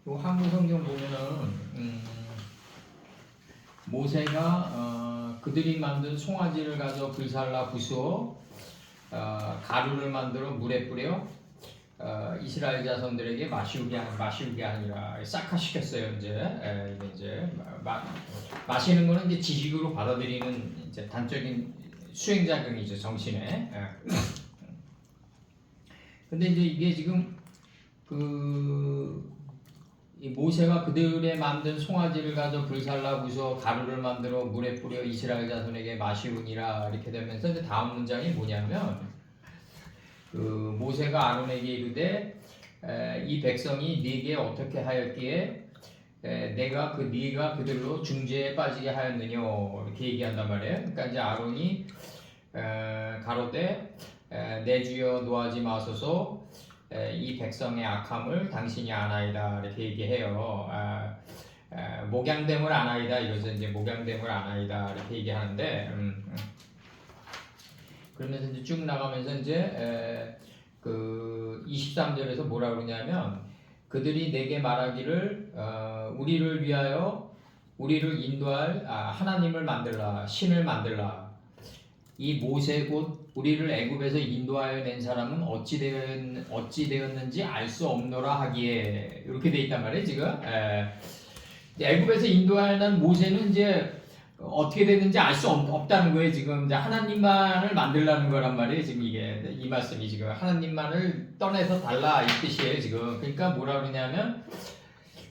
요 한국 성경 보면은 모세가 그들이 만든 송아지를 가져 불살라 부수어 가루를 만들어 물에 뿌려 이스라엘 자손들에게 마시우게 하니라. 싹화시켰어요. 이제 이제 마시는 거는 이제 지식으로 받아들이는 이제 단적인 수행작용이죠, 정신에. 근데 이제 이게 지금 이 모세가 그들의 만든 송아지를 가져 불살라 부숴 가루를 만들어 물에 뿌려 이스라엘 자손에게 마시우니라 이렇게 되면서 이제 다음 문장이 뭐냐면 모세가 아론에게 이르되 이 백성이 네게 어떻게 하였기에 네가 그들로 중죄에 빠지게 하였느냐 이렇게 얘기한단 말이에요. 그러니까 이제 아론이 가로되 내 주여 노하지 마소서 이 백성의 악함을 당신이 아나이다 이렇게 얘기해요. 목양됨을 아나이다 이거죠. 이제 목양됨을 아나이다 이렇게 얘기하는데 그러면서 이제 쭉 나가면서 이제 23절에서 뭐라 그러냐면 그들이 내게 말하기를 우리를 위하여 우리를 인도할 하나님을 만들라 신을 만들라. 이 모세 곧 우리를 애굽에서 인도하여 낸 사람은 어찌 되었는지 알 수 없노라 하기에 이렇게 돼 있단 말이에요. 지금 애굽에서 인도하여 낸 모세는 이제 어떻게 됐는지 알 수 없다는 거예요. 지금 이제 하나님만을 만들라는 거란 말이에요. 지금 이게 이 말씀이 지금 하나님만을 떠내서 달라 이 뜻이에요. 지금 그러니까 뭐라 그러냐면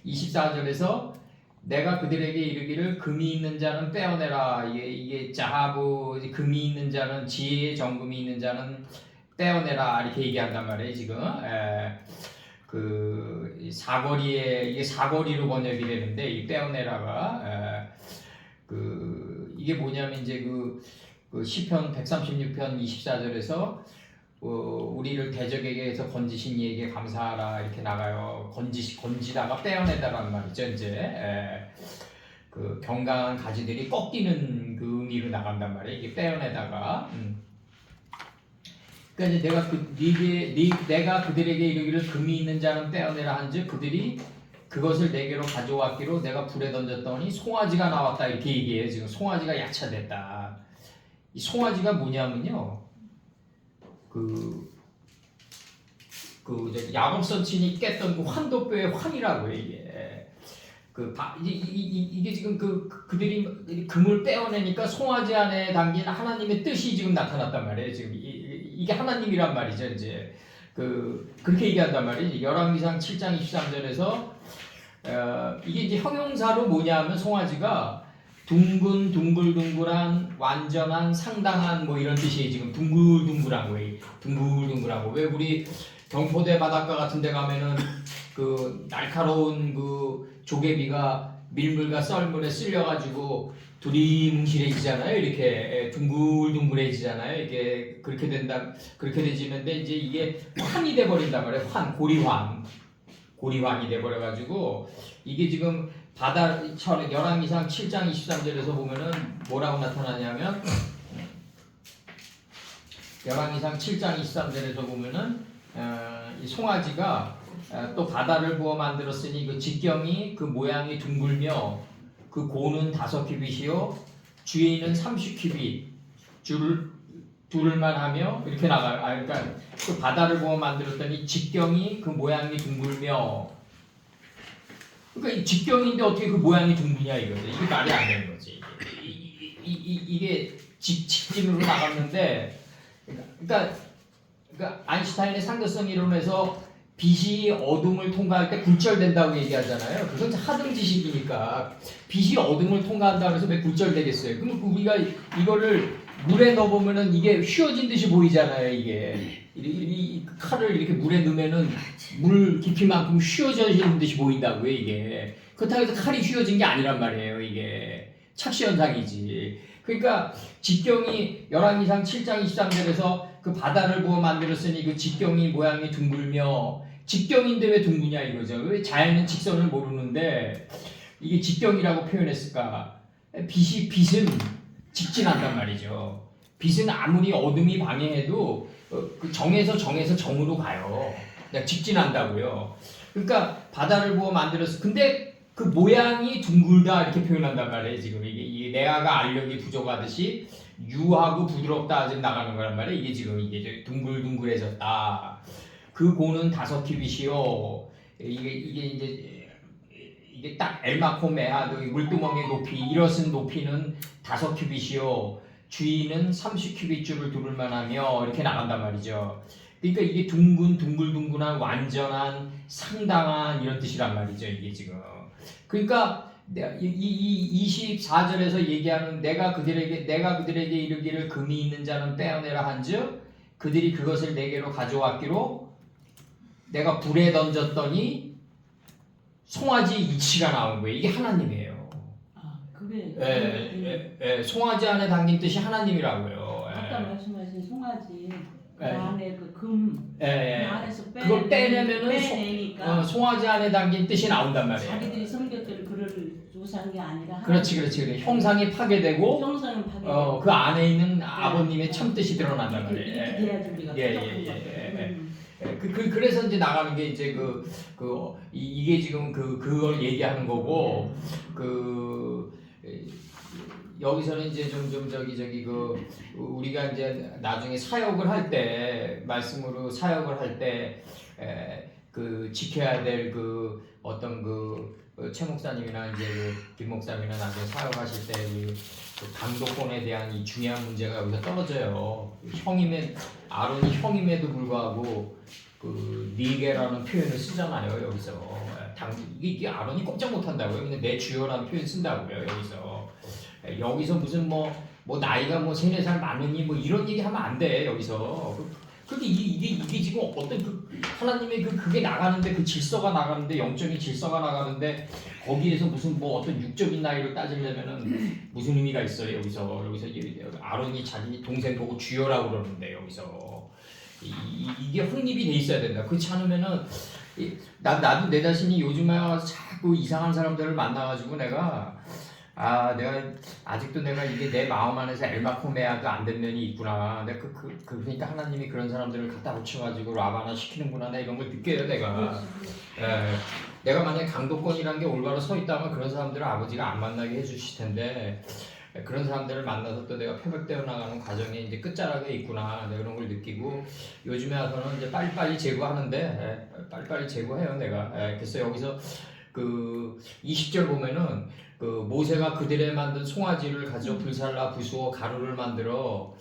24절에서 내가 그들에게 이르기를 금이 있는 자는 빼어내라. 이게 자하부 금이 있는 자는 지혜의 정금이 있는 자는 빼어내라 이렇게 얘기한단 말이에요. 지금 이게 사거리로 번역이 되는데 이 빼어내라가 이게 뭐냐면 이제 시편 136편 24절에서 우리를 대적에게서 건지신 이에게 감사하라 이렇게 나가요. 건지다가 빼어내다라는 말이죠. 이제 경강한 가지들이 꺾이는 그 의미로 나간단 말이에요. 이게 빼어내다가. 그러니까 이제 내가 그들에게 이르기를 금이 있는 자는 빼어내라 한즉 그들이 그것을 내게로 가져왔기로 내가 불에 던졌더니 송아지가 나왔다 이렇게 얘기해요. 지금 송아지가 야차됐다. 이 송아지가 뭐냐면요. 야곱 선친이 깼던 그 환도뼈의 환이라고요. 이게 지금 그들이 금을 빼어내니까 송아지 안에 담긴 하나님의 뜻이 지금 나타났단 말이에요. 지금 이게 하나님이란 말이죠. 이제 그렇게 얘기한단 말이에요. 열왕기상 7장 23절에서 이게 이제 형용사로 뭐냐면 송아지가 둥글둥글한 완전한 상당한 뭐 이런 뜻이에요. 지금 둥글둥글한 거예요. 둥글둥글하고 왜 우리 경포대 바닷가 같은 데 가면은 날카로운 조개비가 밀물과 썰물에 쓸려가지고 두리뭉실해지잖아요. 이렇게 둥글둥글해지잖아요. 이게 그렇게 되지는데 이제 이게 환이 돼버린단 말이에요. 고리환이 돼버려가지고 이게 지금 바다처럼 열왕기상 7장 23절에서 보면은 뭐라고 나타나냐면 열왕기상 7장 23절에서 보면은 이 송아지가 또 바다를 부어 만들었으니 그 직경이 그 모양이 둥글며 그 고는 5규빗이요 주에 있는 30규빗 둘만 하며 이렇게 나가요. 그러니까 그 바다를 부어 만들었더니 직경이 그 모양이 둥글며 그러니까 이 직경인데 어떻게 그 모양이 둥그냐 이거죠. 이게 말이 안 되는 거지. 이게 직진으로 나갔는데 그러니까 아인슈타인의 상대성 이론에서 빛이 어둠을 통과할 때 굴절된다고 얘기하잖아요. 그건 하등 지식이니까 빛이 어둠을 통과한다고 해서 왜 굴절되겠어요? 그럼 우리가 이거를 물에 넣어보면은 이게 휘어진 듯이 보이잖아요. 이 칼을 이렇게 물에 넣으면은 물 깊이만큼 휘어지는 듯이 보인다고요. 이게 그렇다고 해서 칼이 휘어진 게 아니란 말이에요. 이게 착시 현상이지. 그러니까 직경이 열왕기상 7장 23절에서 그 바다를 부어 만들었으니 그 직경이 모양이 둥글며 직경인데 왜 둥그냐 이거죠. 왜 자연은 직선을 모르는데 이게 직경이라고 표현했을까? 빛은 직진한단 말이죠. 빛은 아무리 어둠이 방해해도 정에서 정으로 가요. 그러니까 직진한다고요. 그러니까 바다를 보고 만들었어. 근데 그 모양이 둥글다 이렇게 표현한단 말이에요. 지금 이게 내아가 알력이 부족하듯이 유하고 부드럽다 아직 나가는 거란 말이에요. 이게 지금 이게 둥글둥글해졌다. 그 고는 5 큐빗이요. 이게 딱 엘마코메아 물두멍의 높이 일어선 높이는 5 큐빗이요. 주위는 30 큐빗줄을 두를 만하며 이렇게 나간단 말이죠. 그러니까 이게 둥글둥글한 완전한 상당한 이런 뜻이란 말이죠. 이게 지금. 그러니까 이 24절에서 얘기하는 내가 그들에게 이르기를 금이 있는 자는 빼어내라 한즉 그들이 그것을 내게로 가져왔기로 내가 불에 던졌더니 송아지 이치가 나온 거예요. 이게 하나님이에요. 아, 그게 송아지 안에 담긴 뜻이 하나님이라고요. 아까 말씀하신 송아지 그 예. 안에 그 안에서 그걸 빼내면은 빼내니까 송아지 안에 담긴 뜻이 나온단 말이에요. 자기들이 섬겼던 그를 조사한 게 아니라 그렇지. 형상이 파괴되고 형상은 파괴. 그 안에 있는 아버님의 참 뜻이 드러난단 말이에요. 이렇게 돼야지 우리가 그래서 이제 나가는 게 이제 이게 지금 그걸 얘기하는 거고 여기서는 이제 좀 우리가 이제 나중에 사역을 할 때 말씀으로 사역을 할 때 지켜야 될 어떤 최 목사님이나 이제 김 목사님이나 나중에 사역하실 때 그 강도권에 대한 이 중요한 문제가 여기서 떨어져요. 아론이 형임에도 불구하고 니게라는 표현을 쓰잖아요. 여기서 이게 아론이 꼼짝 못한다고요. 근데 내 주여라는 표현 쓴다고요. 여기서 무슨 뭐 나이가 3-4살 많으니 이런 얘기 하면 안 돼. 여기서 근데 이게 지금 어떤 하나님의 그게 나가는데 그 질서가 나가는데 영적인 질서가 나가는데 거기에서 무슨 어떤 육적인 나이를 따지려면은 무슨 의미가 있어요. 여기서 아론이 자기 동생 보고 주여라고 그러는데 여기서 이게 확립이 돼 있어야 된다. 그렇지 않으면은 나도 내 자신이 요즘에 자꾸 이상한 사람들을 만나가지고 내가 아직도 이게 내 마음 안에서 엘마코메아가 안 된 면이 있구나. 내가 그러니까 하나님이 그런 사람들을 갖다 붙여가지고 라바나 시키는구나. 내가 이런 걸 느껴요, 내가. 내가 만약에 강도권이라는 게 올바로 서 있다면 그런 사람들을 아버지가 안 만나게 해주실 텐데 그런 사람들을 만나서 또 내가 표백되어 나가는 과정에 이제 끝자락에 있구나. 내가 그런 걸 느끼고 요즘에 와서는 이제 빨리빨리 제거하는데 빨리빨리 제거해요, 내가. 그래서 여기서 20절 보면은 모세가 그들의 만든 송아지를 가져 불살라 부수어 가루를 만들어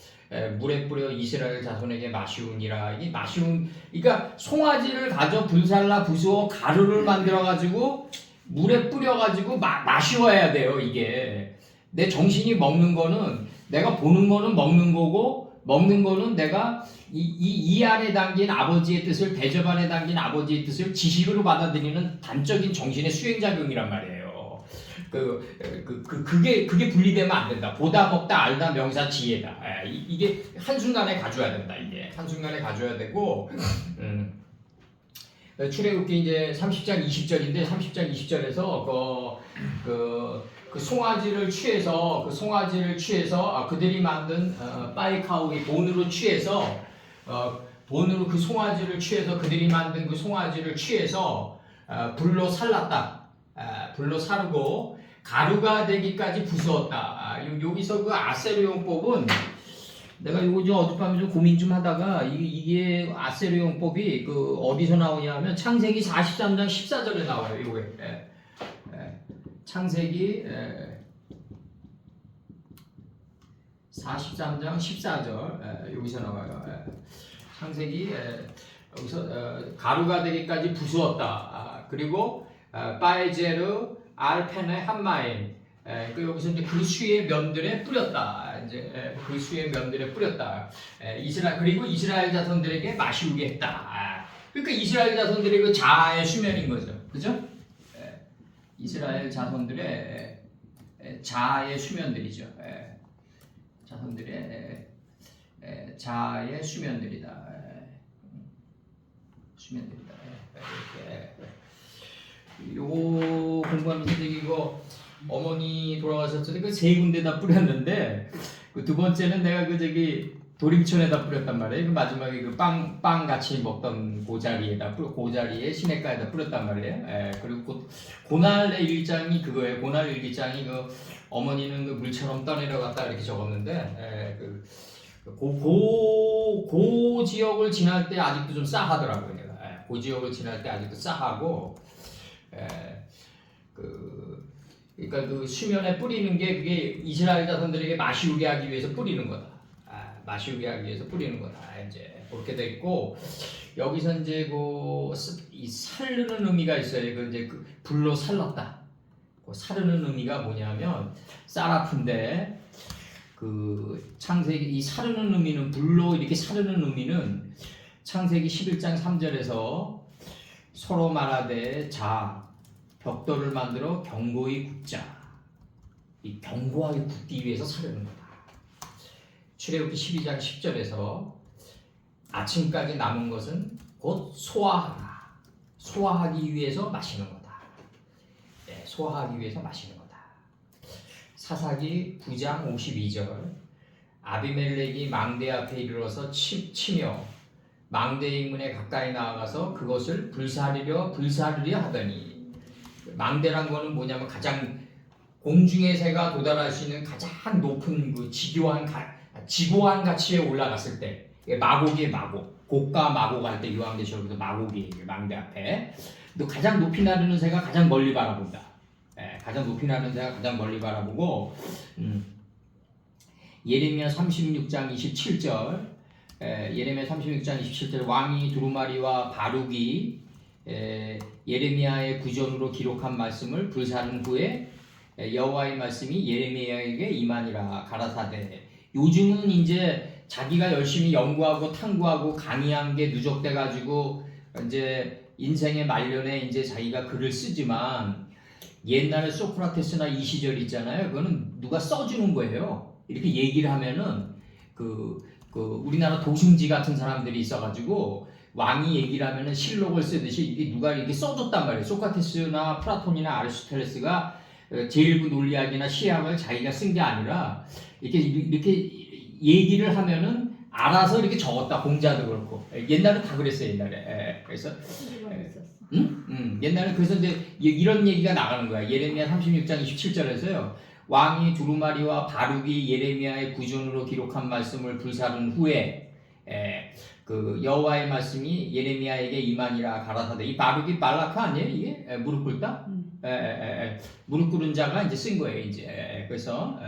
물에 뿌려 이스라엘 자손에게 마시우니라. 이 그러니까 송아지를 가져 불살라 부수어 가루를 만들어 가지고 물에 뿌려 가지고 마시워야 돼요. 이게 내 정신이 먹는 거는 내가 보는 거는 먹는 거고 먹는 거는 내가 이 안에 담긴 아버지의 뜻을 대접 안에 담긴 아버지의 뜻을 지식으로 받아들이는 단적인 정신의 수행작용이란 말이에요. 그게 분리되면 안 된다. 보다 먹다 알다 명사 지혜다. 이게 한순간에 가져야 된다. 이게 한순간에 가져야 되고 출애굽기 이제 30장 20절인데 30장 20절에서 그 송아지를 취해서 그들이 만든 빠이카우의 본으로 취해서 본으로 그 송아지를 취해서 그들이 만든 그 송아지를 취해서 불로 살랐다. 불로 사르고 가루가 되기까지 부수었다. 여기서 그 아세르용법은 내가 이거 좀 어젯밤에 좀 고민 좀 하다가 이게 아세르용법이 어디서 나오냐면 창세기 43장 14절에 나와요. 이게 창세기 43장 14절 여기서 나와요. 창세기 여기서 가루가 되기까지 부수었다. 그리고 빠에제르 알펜의 한마임 여기서 이제 그 수의 면들에 뿌렸다. 이제 그 수의 면들에 뿌렸다. 그리고 이스라엘 자손들에게 마시우게 했다. 그러니까 이스라엘 자손들의 그 자아의 수면인 거죠. 그죠? 이스라엘 자손들의 자아의 수면들이죠. 자손들의 자아의 수면들이다. 수면들이다. 이렇게 요거 공부하면서 이거 어머니 돌아가셨을 때 그 3군데 다 뿌렸는데 그 두 번째는 내가 도림천에다 뿌렸단 말이에요. 그 마지막에 그 빵 같이 먹던 고자리에 시냇가에다 뿌렸단 말이에요. 그리고 고날의 일기장이 그거예요. 고날 일기장이 그 어머니는 그 물처럼 떠내려갔다 이렇게 적었는데 그 지역을 지날 때 아직도 좀 싸하더라고요. 내가 그 지역을 지날 때 아직도 싸하고 그러니까 그 수면에 뿌리는 게 그게 이스라엘 자손들에게 마시우게 하기 위해서 뿌리는 거다. 마시우게 하기 위해서 뿌리는 거다. 이제 그렇게 됐고 여기서 이제 이 살르는 의미가 있어요. 그 이제 그 불로 살랐다. 그 사르는 의미가 뭐냐면 쌀 아픈데 그 창세기 이 사르는 의미는 불로 이렇게 사르는 의미는 창세기 11장 3절에서 서로 말하되 자 벽돌을 만들어 견고히 굽자. 이 견고하게 굽기 위해서 사르는 거다. 출애굽기 12장 10절에서 아침까지 남은 것은 곧 소화하라. 소화하기 위해서 마시는 거다. 소화하기 위해서 마시는 거다. 사사기 9장 52절 아비멜렉이 망대 앞에 이르러서 치며 망대의 문에 가까이 나아가서 그것을 불사르려 하더니 망대란 거는 뭐냐면 가장 공중의 새가 도달할 수 있는 가장 높은 그 지고한 가치에 올라갔을 때 마곡이에요. 마곡 고가 마곡 할 때 요한계시록에서 마곡이에요. 망대 앞에 또 가장 높이 나르는 새가 가장 멀리 바라본다. 가장 높이 나르는 새가 가장 멀리 바라보고 예레미야 36장 27절 예레미야 36장 27절 왕이 두루마리와 바룩이 예레미야의 구전으로 기록한 말씀을 불사른 후에 여호와의 말씀이 예레미야에게 임하니라 가라사대. 요즘은 이제 자기가 열심히 연구하고 탐구하고 강의한 게 누적돼 가지고 이제 인생의 말년에 이제 자기가 글을 쓰지만 옛날에 소크라테스나 이 시절 있잖아요. 그거는 누가 써주는 거예요. 이렇게 얘기를 하면은 우리나라 도승지 같은 사람들이 있어가지고 왕이 얘기를 하면은 실록을 쓰듯이 이게 누가 이렇게 써줬단 말이에요. 소크라테스나 플라톤이나 아리스토텔레스가 제1부 논리학이나 시학을 자기가 쓴 게 아니라 이렇게 얘기를 하면은 알아서 이렇게 적었다. 공자도 그렇고 옛날에 다 그랬어요. 옛날에 그래서 옛날에 그래서 이제 이런 얘기가 나가는 거야. 예레미야 36장 27절에서요. 왕이 두루마리와 바룩이 예레미야의 구전으로 기록한 말씀을 불사른 후에 그 여호와의 말씀이 예레미야에게 임하니라 가라사대. 이 바룩이 말라카 아니에요? 이게 무릎 꿇다? 무릎 꿇은 자가 이제 쓴 거예요. 이제 그래서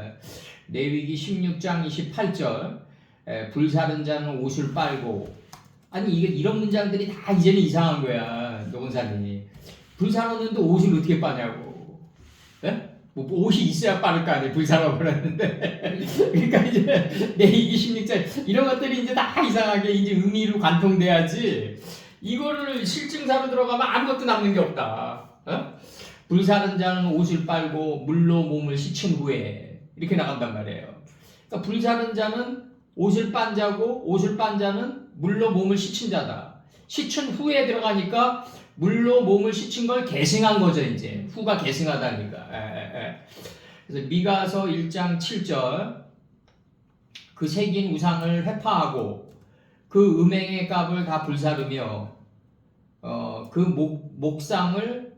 레위기 16장 28절 불사른 자는 옷을 빨고 아니 이게 이런 문장들이 다 이제는 이상한 거야. 노원사님이 불사르는데 옷을 어떻게 빠냐고. 뭐 옷이 있어야 빠를 거 아니에요. 불사르고 그랬는데 그러니까 이제 레위기 16장 이런 것들이 이제 다 이상하게 이제 의미로 관통돼야지. 이거를 실증사로 들어가면 아무것도 남는 게 없다. 불사른 자는 옷을 빨고 물로 몸을 씻은 후에 이렇게 나간단 말이에요. 그러니까 불사른 자는 옷을 빤 자고 옷을 빤 자는 물로 몸을 씻은 자다. 씻은 후에 들어가니까 물로 몸을 씻은 걸 계승한 거죠. 이제 후가 계승하다니까. 그래서 미가서 1장 7절 그 새긴 우상을 회파하고 그 음행의 값을 다 불사르며 그 목상을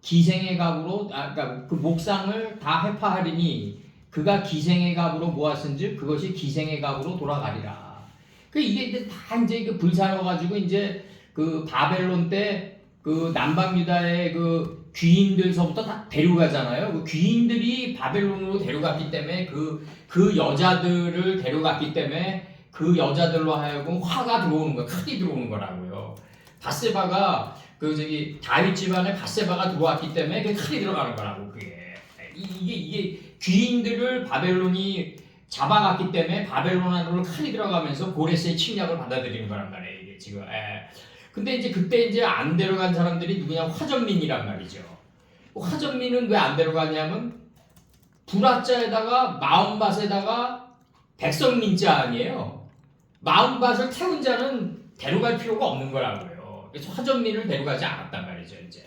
기생의 값으로 그러니까 그 목상을 다 회파하리니 그가 기생의 값으로 모았은즉 그것이 기생의 값으로 돌아가리라. 그 이게 이제 다 이제 그 불사러 가지고 이제 그 바벨론 때 그 남방 유다의 그 귀인들서부터 다 데려가잖아요. 그 귀인들이 바벨론으로 데려갔기 때문에 그 여자들을 데려갔기 때문에 그 여자들로 하여금 화가 들어오는 거야. 크게 들어오는 거라고요. 밧세바가 다윗 집안에 밧세바가 들어왔기 때문에 그게 크게 들어가는 거라고. 그게 이게 귀인들을 바벨론이 잡아갔기 때문에 바벨론 안으로 칼이 들어가면서 고레스의 침략을 받아들이는 거란 말이에요. 이게 지금. 근데 이제 그때 이제 안 데려간 사람들이 누구냐? 화전민이란 말이죠. 화전민은 왜 안 데려가냐면 불화자에다가 마음밭에다가 백성민자 아니에요. 마음밭을 태운 자는 데려갈 필요가 없는 거라고요. 그래서 화전민을 데려가지 않았단 말이죠. 이제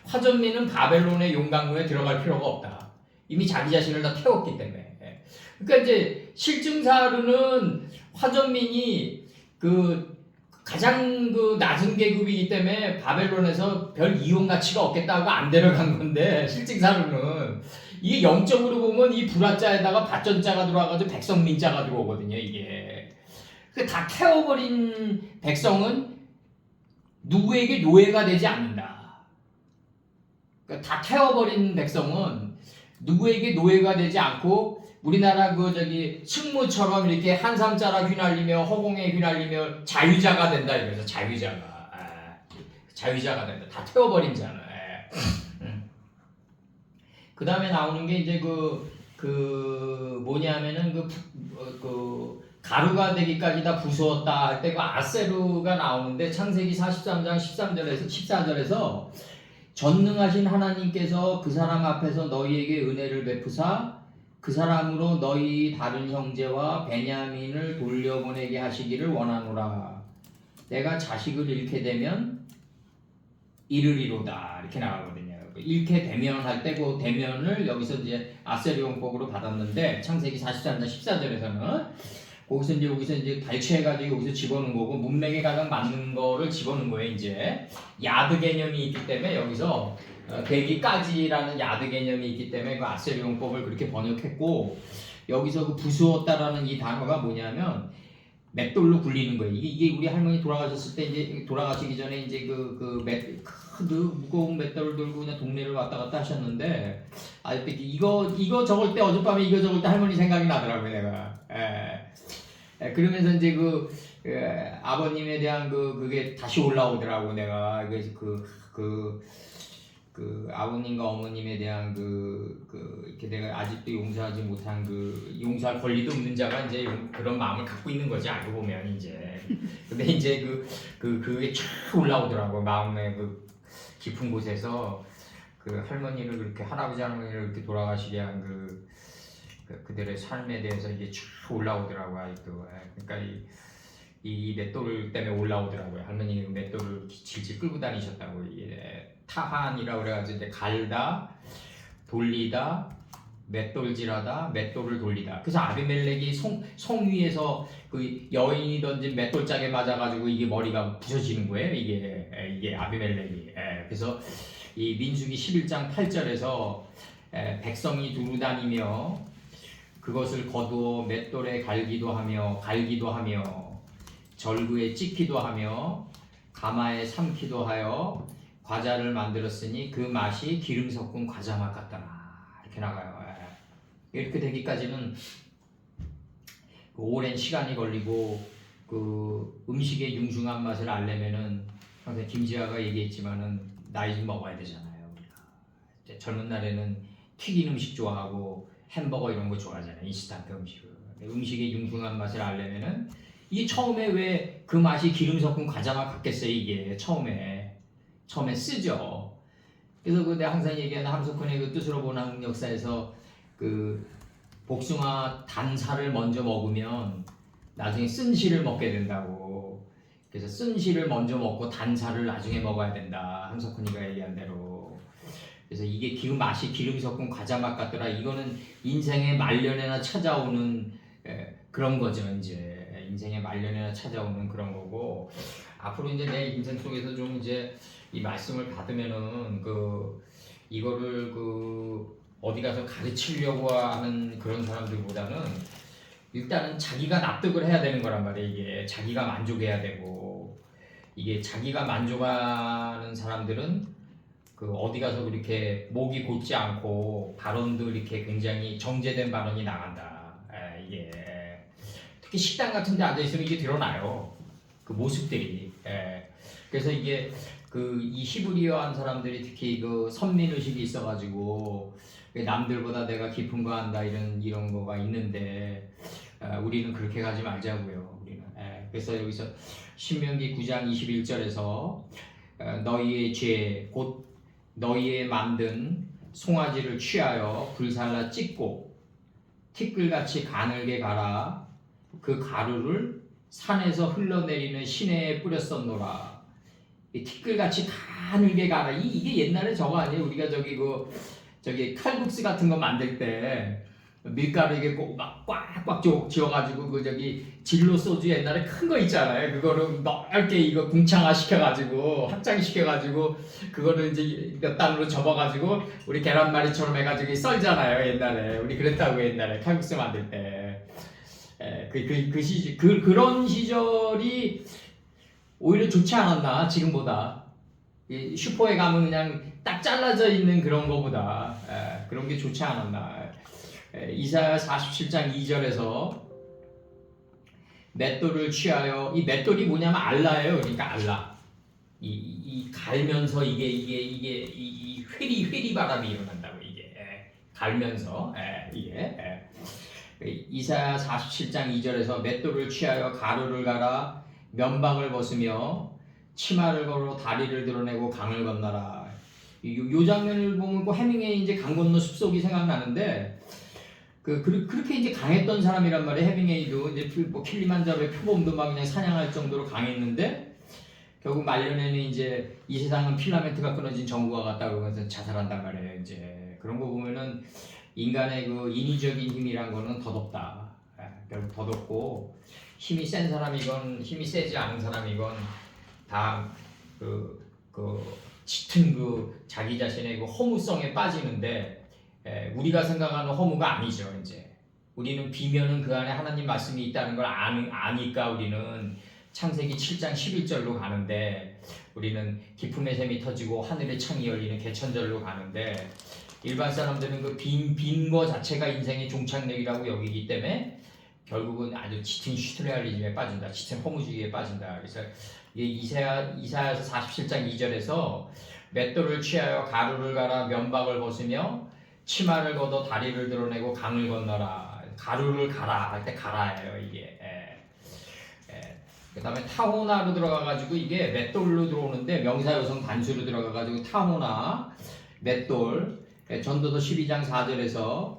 화전민은 바벨론의 용광로에 들어갈 필요가 없다. 이미 자기 자신을 다 태웠기 때문에. 그러니까 이제 실증사료는 화전민이 그 가장 그 낮은 계급이기 때문에 바벨론에서 별 이용 가치가 없겠다고 안 데려간 건데 실증사료는 이게 영적으로 보면 이 불화자에다가 밭전자가 들어와가지고 백성민자가 들어오거든요 이게. 다 태워버린 백성은 누구에게 노예가 되지 않는다. 그러니까 다 태워버린 백성은 누구에게 노예가 되지 않고 우리나라 그 저기 승무처럼 이렇게 한삼자라 휘날리며 허공에 휘날리며 자유자가 된다 이거죠. 자유자가. 자유자가 된다. 다 태워버린 자는. 그 다음에 나오는 게 이제 뭐냐면은 그 가루가 되기까지 다 부수었다 할 때 그 아세르가 나오는데 창세기 43장 13절에서 14절에서 전능하신 하나님께서 그 사람 앞에서 너희에게 은혜를 베푸사 그 사람으로 너희 다른 형제와 베냐민을 돌려보내게 하시기를 원하노라. 내가 자식을 잃게 되면 이르리로다 이렇게 나가거든요. 잃게 되면 할 때 그 되면을 여기서 이제 아세르용법으로 받았는데 창세기 43장 14절에서는 거기서 이제 발췌해가지고 여기서 집어넣은 거고 문맥에 가장 맞는 거를 집어넣은 거예요. 이제 야드 개념이 있기 때문에 여기서 되기까지라는 야드 개념이 있기 때문에 그 아세르용법을 그렇게 번역했고 여기서 그 부수었다라는 이 단어가 뭐냐면 맷돌로 굴리는 거예요. 이게 우리 할머니 돌아가셨을 때 이제 돌아가시기 전에 이제 그 무거운 맷돌을 들고 그냥 동네를 왔다 갔다 하셨는데 그때 이거 적을 때 어젯밤에 이거 적을 때 할머니 생각이 나더라고요 내가. 그러면서 이제 아버님에 대한 그게 다시 올라오더라고 내가. 그래서 그 아버님과 어머님에 대한 이렇게 내가 아직도 용서하지 못한 용서할 권리도 없는 자가 이제 그런 마음을 갖고 있는 거지 알고 보면 이제. 근데 이제 그게 쫙 올라오더라고 마음의 깊은 곳에서 할머니를 그렇게 할아버지 할머니를 그렇게 돌아가시게 한 그들의 삶에 대해서 이게 쭉 올라오더라고요 아직도. 그러니까 이 맷돌 때문에 올라오더라고요. 할머니가 맷돌을 질질 끌고 다니셨다고. 이게 타한이라고 그래가지고 이제 갈다, 돌리다, 맷돌질하다, 맷돌을 돌리다. 그래서 아비멜렉이 성 위에서 그 여인이 던진 맷돌짝에 맞아가지고 이게 머리가 부서지는 거예요. 이게 아비멜렉이. 그래서 이 민수기 11장 8절에서 백성이 두루 다니며 그것을 거두어 맷돌에 갈기도 하며 절구에 찍기도 하며 가마에 삶기도 하여 과자를 만들었으니 그 맛이 기름 섞은 과자 맛 같더라 이렇게 나가요. 이렇게 되기까지는 오랜 시간이 걸리고 그 음식의 융중한 맛을 알려면은 항상 김지아가 얘기했지만은 나이 좀 먹어야 되잖아요. 우리가 젊은 날에는 튀긴 음식 좋아하고 햄버거 이런 거 좋아하잖아요. 인스턴트 음식을. 음식의 융중한 맛을 알려면은 이게 처음에 왜 그 맛이 기름 섞은 과자 맛 같겠어요. 이게 처음에 쓰죠. 그래서 내가 항상 얘기하는 함석헌의 뜻으로 보는 한국 역사에서 복숭아 단살을 먼저 먹으면 나중에 쓴실을 먹게 된다고. 그래서 쓴실을 먼저 먹고 단살을 나중에 먹어야 된다. 함석헌이가 얘기한 대로. 그래서 이게 맛이 기름 섞은 과자 맛 같더라. 이거는 인생의 말년에나 찾아오는 그런 거죠. 이제 인생의 말년에나 찾아오는 그런 거고, 앞으로 이제 내 인생 속에서 좀 이제 이 말씀을 받으면은 이거를 어디 가서 가르치려고 하는 그런 사람들보다는 일단은 자기가 납득을 해야 되는 거란 말이에요. 이게 자기가 만족해야 되고, 이게 자기가 만족하는 사람들은 어디 가서 그렇게 목이 곧지 않고 발언도 이렇게 굉장히 정제된 발언이 나간다. 이게 특히 식당 같은 데 앉아 있으면 이게 드러나요. 그 모습들이. 그래서 이게 이 히브리어한 사람들이 특히 선민 의식이 있어가지고 남들보다 내가 깊은 거 한다 이런 거가 있는데 우리는 그렇게 가지 말자고요. 우리는. 그래서 여기서 신명기 9장 21절에서 너희의 죄 곧 너희의 만든 송아지를 취하여 불살라 찢고 티끌같이 가늘게 갈아 그 가루를 산에서 흘러내리는 시내에 뿌렸었노라. 이 티끌같이 가늘게 갈아. 이게 옛날에 저거 아니에요? 우리가 저기 칼국수 같은 거 만들 때 밀가루 이게 막 꽉꽉 지어가지고 그 저기 진로 소주 옛날에 큰 거 있잖아요. 그거를 넓게 이거 궁창화 시켜가지고 확장 시켜가지고 그거를 이제 몇 단으로 접어가지고 우리 계란말이처럼 해가지고 썰잖아요. 옛날에 우리 그랬다고 옛날에 칼국수 만들 때. 그런 시절이 오히려 좋지 않았나 지금보다. 이 슈퍼에 가면 그냥 딱 잘라져 있는 그런 거보다 그런 게 좋지 않았나. 이사야 47장 2절에서 맷돌을 취하여, 이 맷돌이 뭐냐면 알라예요. 그러니까 알라. 이 갈면서 이 회리 바람이 일어난다고 이게 갈면서 이게 이사야 47장 2절에서 맷돌을 취하여 가루를 갈아 면박을 벗으며 치마를 걸어 다리를 드러내고 강을 건너라. 요 장면을 보면 그 해밍웨이 이제 강 건너 숲속이 생각나는데 그렇게 이제 강했던 사람이란 말이에요. 해밍웨이도 이제 뭐 킬리만자로의 표범도 막 그냥 사냥할 정도로 강했는데 결국 말년에는 이제 이 세상은 필라멘트가 끊어진 전구와 같다고 그러면서 자살한단 말이에요. 이제 그런 거 보면은 인간의 그 인위적인 힘이란 거는 덧없다. 결국 덧없고 힘이 센 사람이건 힘이 세지 않은 사람이건 다 짙은 자기 자신의 그 허무성에 빠지는데 우리가 생각하는 허무가 아니죠. 이제 우리는 비면은 그 안에 하나님 말씀이 있다는 걸 아니까 우리는 창세기 7장 11절로 가는데 우리는 기쁨의 샘이 터지고 하늘의 창이 열리는 개천절로 가는데 일반 사람들은 그 빈 거 자체가 인생의 종착역이라고 여기기 때문에 결국은 아주 짙은 슈트레알리즘에 빠진다. 짙은 허무주의에 빠진다. 그래서 이사야서 47장 2절에서 맷돌을 취하여 가루를 갈아 면박을 벗으며 치마를 걷어 다리를 드러내고 강을 건너라. 가루를 갈아 할 때 갈아예요 이게. 그 다음에 타호나로 들어가가지고 이게 맷돌로 들어오는데 명사여성 단수로 들어가가지고 타호나 맷돌. 전도서 12장 4절에서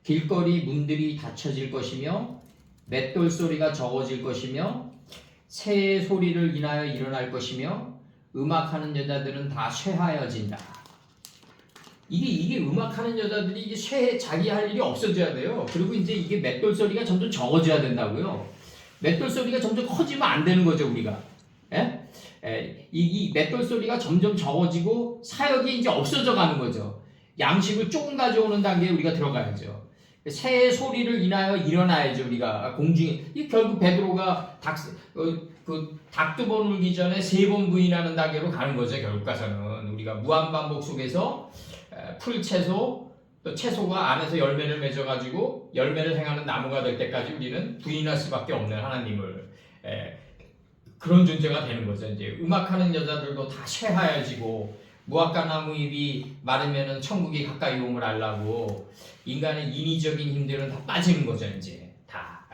길거리 문들이 닫혀질 것이며 맷돌 소리가 적어질 것이며 새의 소리를 인하여 일어날 것이며 음악하는 여자들은 다 쇠하여진다. 이게 음악하는 여자들이 이게 자기 할 일이 없어져야 돼요. 그리고 이제 이게 맷돌 소리가 점점 적어져야 된다고요. 맷돌 소리가 점점 커지면 안 되는 거죠 우리가. 이 맷돌 소리가 점점 적어지고 사역이 이제 없어져 가는 거죠. 양식을 조금 가져오는 단계에 우리가 들어가야죠. 새의 소리를 인하여 일어나야죠. 우리가 공중에 결국 베드로가 닭 두 번 울기 전에 3번 부인하는 단계로 가는 거죠. 결국 가서는 우리가 무한반복 속에서 풀채소 또 채소가 안에서 열매를 맺어가지고 열매를 행하는 나무가 될 때까지 우리는 부인할 수밖에 없는 하나님을 그런 존재가 되는 거죠. 이제 음악하는 여자들도 다 쇠하여지고 무화과 나무 잎이 마르면은 천국이 가까이 옴을 알라고 인간의 인위적인 힘들은 다 빠지는 거죠. 이제 다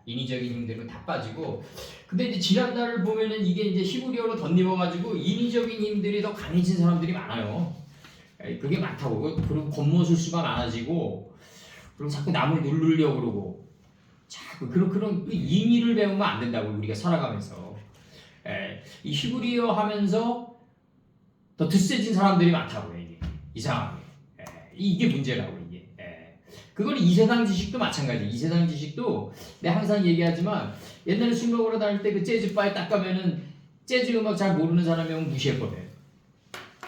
인위적인 힘들은 다 빠지고 근데 이제 지난달을 보면은 이게 이제 히브리어로 덧입어가지고 인위적인 힘들이 더 강해진 사람들이 많아요. 그게 많다고. 그리고 겉모술수가 많아지고 그리고 자꾸 남을 누르려고 그러고 자꾸 그런 인위를 배우면 안 된다고 우리가 살아가면서 이 히브리어 하면서 더 드세진 사람들이 많다고요. 이게 이상하게 이게 문제라고 이게. 그건 이 세상 지식도 마찬가지. 이 세상 지식도 내가 항상 얘기하지만 옛날에 술 먹으러 다닐 때 그 재즈 바에 딱 가면은 재즈 음악 잘 모르는 사람이 오면 무시했거든.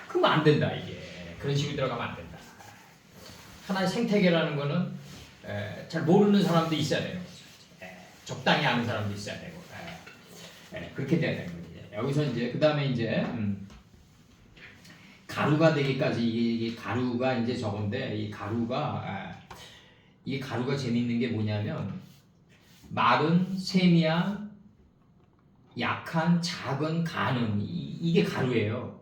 그러면 안 된다 이게. 그런 식으로 들어가면 안 된다. 하나의 생태계라는 거는 잘 모르는 사람도 있어야 되는 거죠. 적당히 아는 사람도 있어야 되고 그렇게 돼야 되는 거죠. 여기서 이제 그 다음에 이제 가루가 되기까지 이게 가루가 이제 저건데 이게 가루가 재밌는 게 뭐냐면 마른 세미한 약한 작은 간은 이게 가루예요.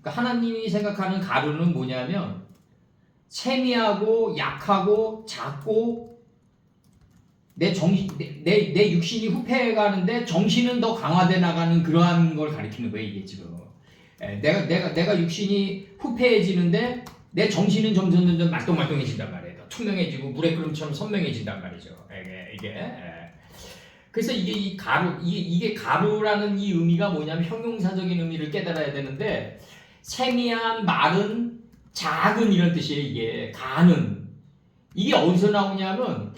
그러니까 하나님이 생각하는 가루는 뭐냐면 세미하고 약하고 작고 내 육신이 후패해가는데 정신은 더 강화돼 나가는 그러한 걸 가리키는 거예요. 이게 지금 내가 육신이 후패해지는데 내 정신은 점점 말똥말똥해진단 말이에요. 더 투명해지고 물의 끓음처럼 선명해진단 말이죠. 이게 그래서 이게 가루라는 이 의미가 뭐냐면 형용사적인 의미를 깨달아야 되는데 세미한, 마른, 작은 이런 뜻이에요. 이게 간은 이게 어디서 나오냐면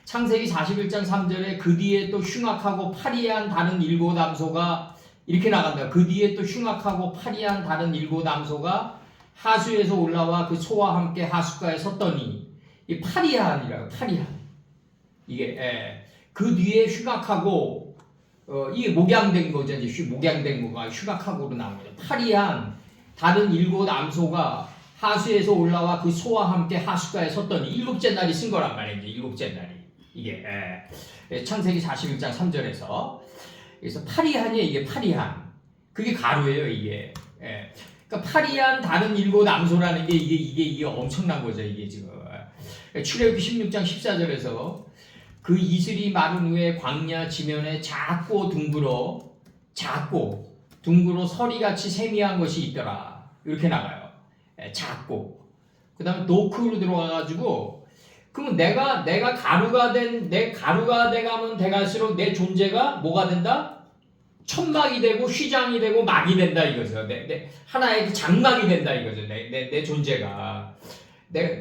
창세기 41장 3절에 그 뒤에 또 흉악하고 파리한 다른 일곱 암소가 이렇게 나간다. 그 뒤에 또 흉악하고 파리한 다른 일곱 암소가 하수에서 올라와 그 소와 함께 하수가에 섰더니 이 파리한이라고 파리한 이게 그 뒤에 흉악하고 이게 목양된 거죠. 이제 목양된 거가 흉악하고로 나옵니다. 파리한 다른 일곱 암소가 하수에서 올라와 그 소와 함께 하수가에 섰더니 일곱째 날이 쓴 거란 말이에요. 이제 일곱째 날이 이게 창세기 41장 3절에서 그래서 파리한이 이게 파리한 그게 가루예요. 이게 그러니까 파리한 다른 일곱 암소라는 게 이게 엄청난 거죠. 이게 지금 출애굽기 16장 14절에서 그 이슬이 마른 후에 광야 지면에 작고 둥그러 서리같이 세미한 것이 있더라. 이렇게 나가요. 작고 그 다음에 노크로 들어가가지고 그러면 내가 가루가 돼가면 돼갈수록 내 존재가 뭐가 된다? 천막이 되고 휘장이 되고 막이 된다 이거죠. 내 하나의 장막이 된다 이거죠. 내 존재가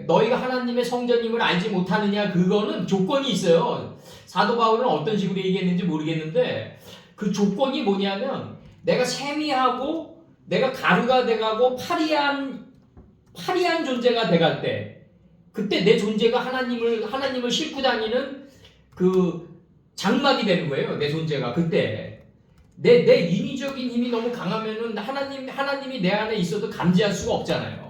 너희가 하나님의 성전임을 알지 못하느냐 그거는 조건이 있어요. 사도 바울은 어떤 식으로 얘기했는지 모르겠는데 그 조건이 뭐냐면 내가 세미하고 내가 가루가 돼가고 파리한 존재가 돼갈 때 그때 내 존재가 하나님을 싣고 다니는 그 장막이 되는 거예요. 내 존재가 그때 내 인위적인 힘이 너무 강하면은 하나님이 내 안에 있어도 감지할 수가 없잖아요.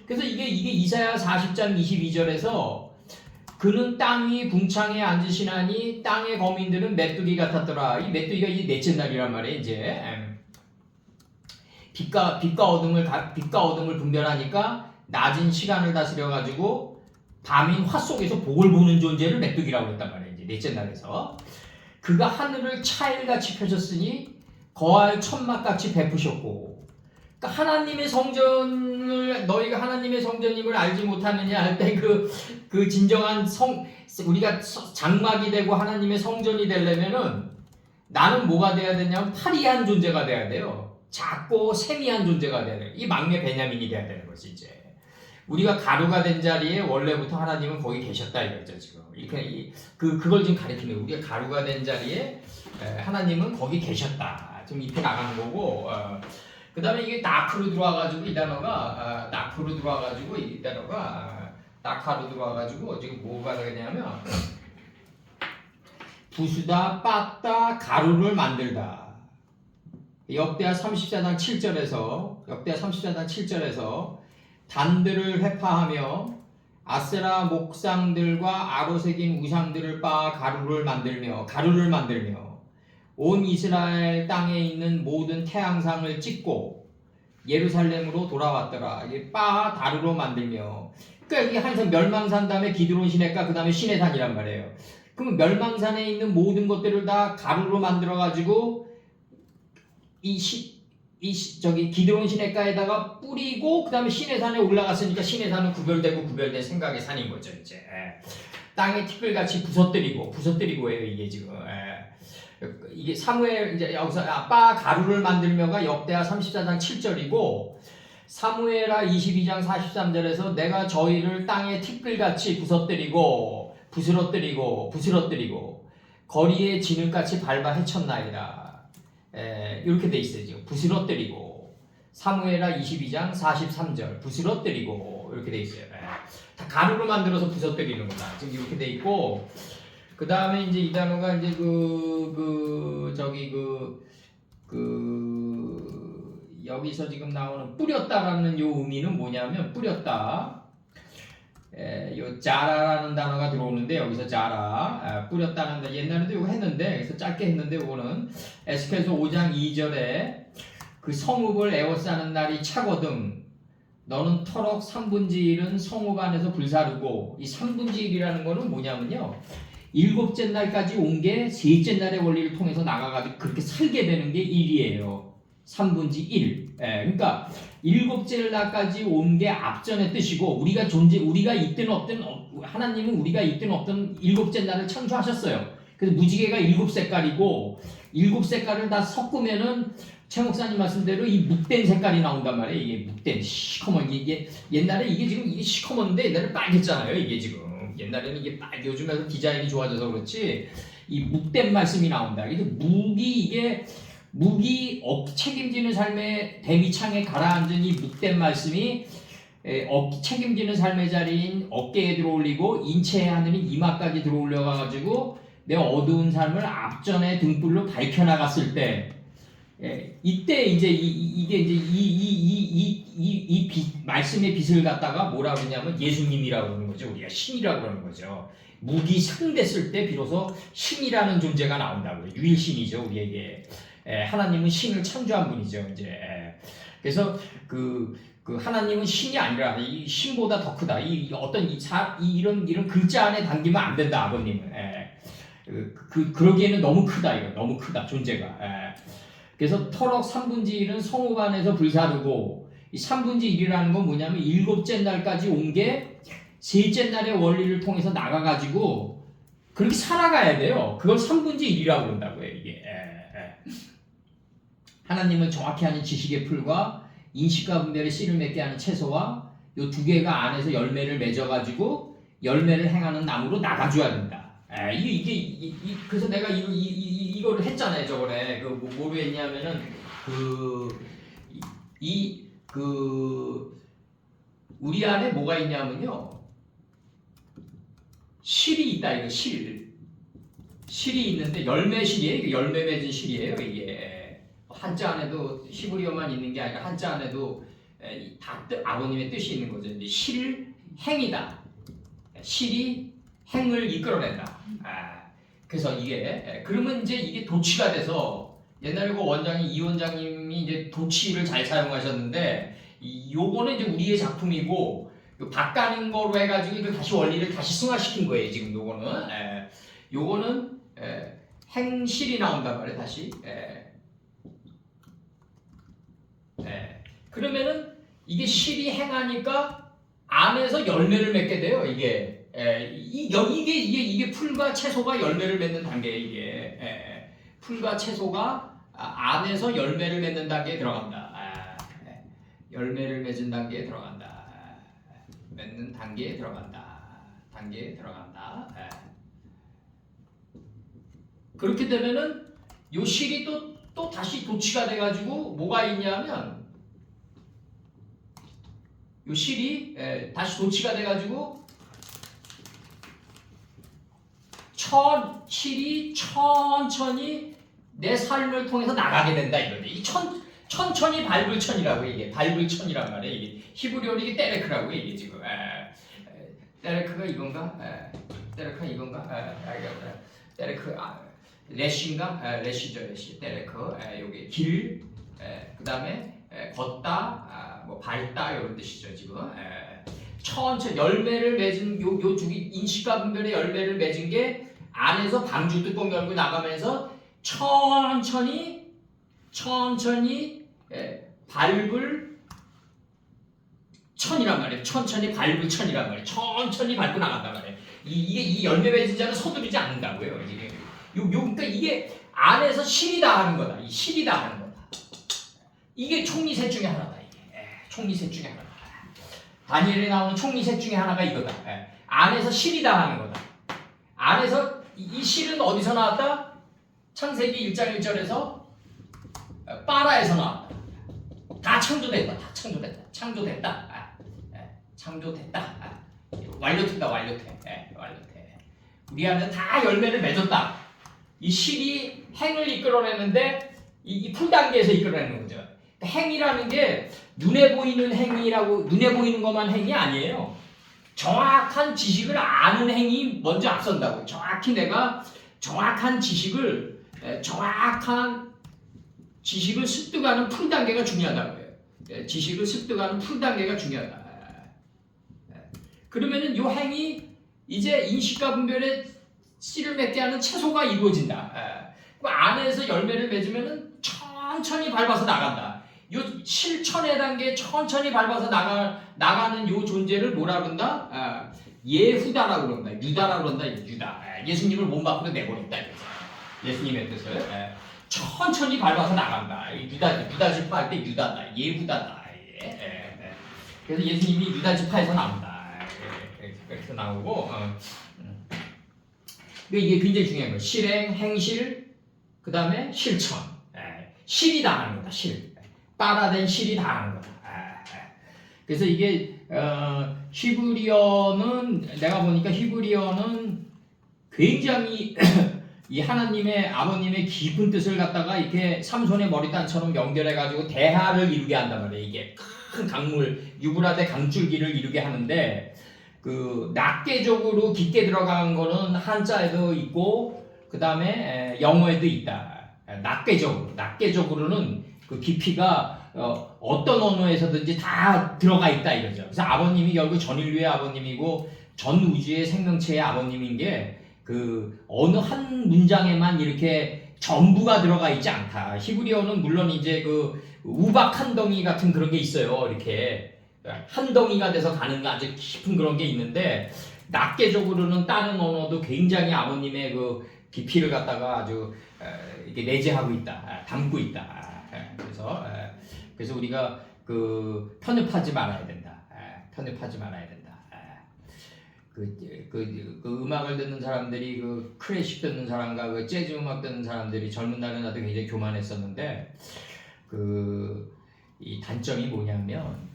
그래서 이게 이사야 40장 22절에서 그는 땅 위 궁창에 앉으시나니 땅의 거민들은 메뚜기 같았더라. 이 메뚜기가 이제 넷째 날이란 말이에요. 이제 빛과 어둠을 분별하니까 낮은 시간을 다스려 가지고 밤인 화 속에서 복을 보는 존재를 메뚜기라고 했단 말이에요. 이제 넷째 날에서 그가 하늘을 차일같이 펴셨으니 거할 천막같이 베푸셨고, 그러니까 하나님의 성전을 너희가 하나님의 성전임을 알지 못하느냐 할 때 그 진정한 우리가 장막이 되고 하나님의 성전이 되려면은 나는 뭐가 돼야 되냐면 파리한 존재가 돼야 돼요. 작고 세미한 존재가 돼야 돼요. 이 막내 베냐민이 돼야 되는 거지 이제. 우리가 가루가 된 자리에 원래부터 하나님은 거기 계셨다 이거죠 지금. 이렇게 그걸 지금 가리키는 거예요. 우리가 가루가 된 자리에 하나님은 거기 계셨다. 지금 이렇게 나가는 거고. 그 다음에 이게 나크로 들어와가지고 이 단어가 낙하로 들어와가지고 지금 뭐가 되냐면 부수다, 빻다, 가루를 만들다. 역대하 34장 7절에서 단들을 회파하며 아세라 목상들과 아로 새긴 우상들을 빻아 가루를 만들며 온 이스라엘 땅에 있는 모든 태양상을 찍고 예루살렘으로 돌아왔더라. 빻아 다루로 만들며. 그러니까 이게 항상 멸망산 다음에 기드론 시내가 그 다음에 시내산이란 말이에요. 그러면 멸망산에 있는 모든 것들을 다 가루로 만들어 가지고 기드론 시내가에다가 뿌리고 그 다음에 시내산에 올라갔으니까 시내산은 구별된 생각의 산인 거죠 이제. 땅에 티끌같이 부서뜨리고예요 이게 지금. 이게 사무엘 이제 여기서 빻아 가루를 만들며가 역대하 34장 7절이고 사무엘하 22장 43절에서 내가 저희를 땅에 티끌같이 부서뜨리고 거리에 진흙같이 밟아 헤쳤나이다. 이렇게 돼 있어요 지금. 부스러뜨리고 사무엘하 22장 43절 부스러뜨리고 이렇게 돼 있어요. 다 가루로 만들어서 부서뜨리는 거다. 지금 이렇게 돼 있고. 그 다음에 이제 이 단어가 이제 여기서 지금 나오는 뿌렸다라는 요 의미는 뭐냐면 뿌렸다. 요 자라라는 단어가 들어오는데 여기서 자라 뿌렸다는 옛날에도 이거 했는데 그래서 짧게 했는데 이거는 에스겔서 5장 2절에 그 성읍을 에워싸는 날이 차거든 너는 터럭 3분의 1은 성읍 안에서 불사르고 이 3분의 1이라는 거는 뭐냐면요. 일곱째 날까지 온 게 셋째 날의 원리를 통해서 나가가지고 그렇게 살게 되는 게 1이에요. 3분의 1. 그러니까 일곱째 날까지 온 게 앞전의 뜻이고 우리가 있든 없든 하나님은 우리가 있든 없든 일곱째 날을 창조하셨어요. 그래서 무지개가 일곱 색깔이고 일곱 색깔을 다 섞으면은 최 목사님 말씀대로 이 묵된 색깔이 나온단 말이에요. 이게 묵된 시커먼 이게 옛날에 이게 지금 이게 시커먼데 옛날에 빨갰잖아요. 이게 지금 옛날에는 이게 요즘에는 디자인이 좋아져서 그렇지 이 묵된 말씀이 나온다. 이게 묵이 책임지는 삶의 대미창에 가라앉은 이 묵된 말씀이 책임지는 삶의 자리인 어깨에 들어올리고 인체의 하늘이 이마까지 들어올려가지고 내 어두운 삶을 앞전에 등불로 밝혀나갔을 때 이때 이제 이게 이제 말씀의 빛을 갖다가 뭐라 그러냐면 예수님이라고 그러는 거죠. 우리가 신이라고 그러는 거죠. 묵이 상됐을 때 비로소 신이라는 존재가 나온다고요. 유일신이죠, 우리에게. 하나님은 신을 창조한 분이죠, 이제. 그래서 그 하나님은 신이 아니라 이 신보다 더 크다. 이런 글자 안에 담기면 안 된다, 아버님은. 그러기에는 너무 크다, 이거. 너무 크다, 존재가. 그래서 터럭 3분의 1은 성읍 안에서 불사르고 이 3분의 1이라는 건 뭐냐면 일곱째 날까지 온 게 셋째 날의 원리를 통해서 나가가지고 그렇게 살아가야 돼요. 그걸 3분의 1이라고 그런다고요, 이게. 하나님은 정확히 하는 지식의 풀과 인식과 분별의 씨를 맺게 하는 채소와 요 두 개가 안에서 열매를 맺어가지고 열매를 행하는 나무로 나가줘야 된다. 그래서 내가 이거를 했잖아요, 저번에. 뭐로 했냐면은, 우리 안에 뭐가 있냐면요. 실이 있다, 이거, 실. 실이 있는데, 열매실이에요. 이게 열매 맺은 실이에요, 이게. 한자 안에도 히브리어만 있는 게 아니라 한자 안에도 다 아버님의 뜻이 있는 거죠. 근데 실, 행이다. 실이 행을 이끌어낸다. 그래서 그러면 이제 이게 도치가 돼서 옛날에 이 원장님이 이제 도치를 잘 사용하셨는데 요거는 이제 우리의 작품이고 바꾸는 거로 해가지고 이걸 다시 원리를 다시 승화시킨 거예요. 지금 요거는 행실이 나온단 말이에요. 다시. 그러면은 이게 실이 행하니까 안에서 열매를 맺게 돼요. 이게 풀과 채소가 열매를 맺는 단계예요. 이게 풀과 채소가 안에서 열매를 맺는 단계에 들어간다. 열매를 맺은 단계에 들어간다. 맺는 단계에 들어간다. 그렇게 되면은 요 실이 또 다시 도치가 돼가지고 뭐가 있냐면 요 실이 다시 도치가 돼가지고 실이 천천히 내 삶을 통해서 나가게 된다 이거죠. 천천히 밟을 천이라고 이게 밟을 천이란 말이에요. 이게 히브리어로 이게 때레크라고 이게 지금 때레크가 이건가? 때레크가 이건가? 때레크 레시인가? 레시죠 레시 때레크 여기 길 그다음에 걷다 뭐 밟다 이런 뜻이죠 지금. 천천히 열매를 맺은 요 두기 인식과 분별의 열매를 맺은 게 안에서 방주 뚜껑 열고 나가면서 천천히 밟을 천이란 말이에요. 천천히 밟을 천이란 말이에요. 천천히 밟고 나간단 말이에요. 이 열매 맺은 자는 서두르지 않는다고요. 그러니까 이게 안에서 실이다 하는 거다. 이 실이다 하는 거다. 이게 총리셋 중에 하나다. 이게 총리셋 중에 하나다. 다니엘에 나오는 총리셋 중에 하나가 이거다. 안에서 실이다 하는 거다. 안에서 이 실은 어디서 나왔다? 창세기 1장 1절에서 빠라에서 나왔다. 다 창조됐다. 완료태다. 우리 안에 다 열매를 맺었다. 이 실이 행을 이끌어내는데 이 풀 단계에서 이끌어내는 거죠. 행이라는 게 눈에 보이는 행위라고 눈에 보이는 것만 행이 아니에요. 정확한 지식을 아는 행이 먼저 앞선다고. 정확히 내가 정확한 지식을 습득하는 풀 단계가 중요하다고요. 지식을 습득하는 풀 단계가 중요하다. 그러면은 요 행이 이제 인식과 분별의 씨를 맺게 하는 채소가 이루어진다. 그 안에서 열매를 맺으면은 천천히 밟아서 나간다. 요 실천의 단계에 천천히 밟아서 나가는 요 존재를 뭐라 그런다? 예후다라고 그런다. 유다라고 그런다. 유다. 예수님을 몸 밖으로 내보냈다. 예수님의 뜻을 천천히 밟아서 나간다. 유다 지파할 때 유다다. 예후다다. 그래서 예수님이 유다 지파에서 나온다. 그래서 이렇게 나오고 이게 굉장히 중요한 거예요. 실행, 행실, 그 다음에 실천. 실이 다 하는 거다. 실. 따라된 실이 다 하는 거다. 그래서 이게 히브리어는 내가 보니까 히브리어는 굉장히 이 하나님의 아버님의 깊은 뜻을 갖다가 이렇게 삼손의 머리단처럼 연결해 가지고 대하를 이루게 한단 말이에요. 이게 큰 강물 유브라데 강줄기를 이루게 하는데 그 낱개적으로 깊게 들어간 거는 한자에도 있고 그 다음에 영어에도 있다. 낱개적으로는 그 깊이가 어떤 언어에서든지 다 들어가 있다 이거죠. 그래서 아버님이 결국 전인류의 아버님이고 전 우주의 생명체의 아버님인 게 그 어느 한 문장에만 이렇게 전부가 들어가 있지 않다. 히브리어는 물론 이제 그 우박 한 덩이 같은 그런 게 있어요. 이렇게 한 덩이가 돼서 가는 아주 깊은 그런 게 있는데 낱개적으로는 다른 언어도 굉장히 아버님의 그 깊이를 갖다가 아주 이렇게 내재하고 있다, 담고 있다. 그래서 우리가 그 편협하지 말아야 된다. 편협하지 말아야 된다. 그 음악을 듣는 사람들이 그 클래식 듣는 사람과 그 재즈 음악 듣는 사람들이 젊은 날에 나도 굉장히 교만했었는데 이 단점이 뭐냐면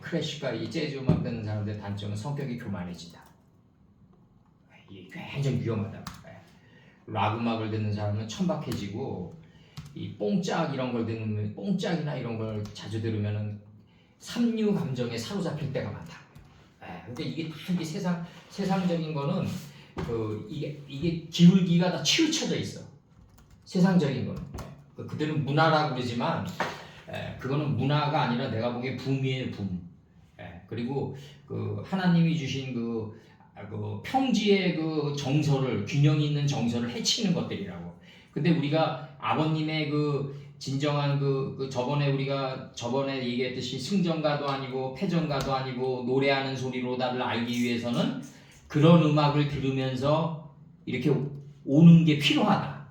클래식과 이 재즈 음악 듣는 사람들의 단점은 성격이 교만해진다. 이게 굉장히 위험하다. 락 음악을 듣는 사람은 천박해지고 이 뽕짝 이런 걸 듣는 뽕짝이나 이런 걸 자주 들으면은 삼류 감정에 사로잡힐 때가 많다. 그러니까 이게 다 이게 세상적인 거는 이게 기울기가 다 치우쳐져 있어. 세상적인 거는 그들은 문화라고 그러지만 그거는 문화가 아니라 내가 보기에 붐이에요, 붐. 그리고 그 하나님이 주신 그 평지의 그 정서를 균형 있는 정서를 해치는 것들이라고. 근데 우리가 아버님의 그 진정한 저번에 얘기했듯이 승전가도 아니고 패전가도 아니고 노래하는 소리로 나를 알기 위해서는 그런 음악을 들으면서 이렇게 오는 게 필요하다.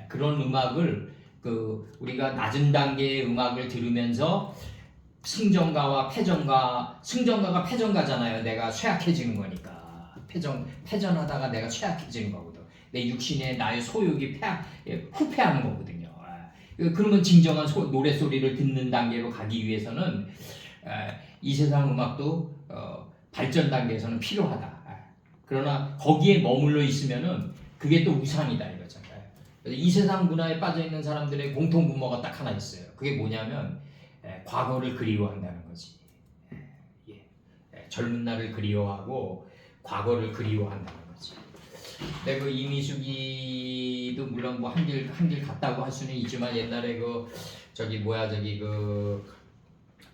그런 음악을 우리가 낮은 단계의 음악을 들으면서 승전가가 패전가잖아요. 내가 쇠약해지는 거니까 패전하다가 내가 쇠약해지는 거거든. 내 육신의 나의 소욕이 후퇴하는 거거든요. 그러면 진정한 노래소리를 듣는 단계로 가기 위해서는 이 세상 음악도 발전 단계에서는 필요하다. 그러나 거기에 머물러 있으면은 그게 또 우상이다 이거죠. 이 세상 문화에 빠져 있는 사람들의 공통 분모가 딱 하나 있어요. 그게 뭐냐면 과거를 그리워한다는 거지. 젊은 날을 그리워하고 과거를 그리워한다는 거지. 근데 그 이미숙이도 물론 뭐 한길 갔다고 할 수는 있지만 옛날에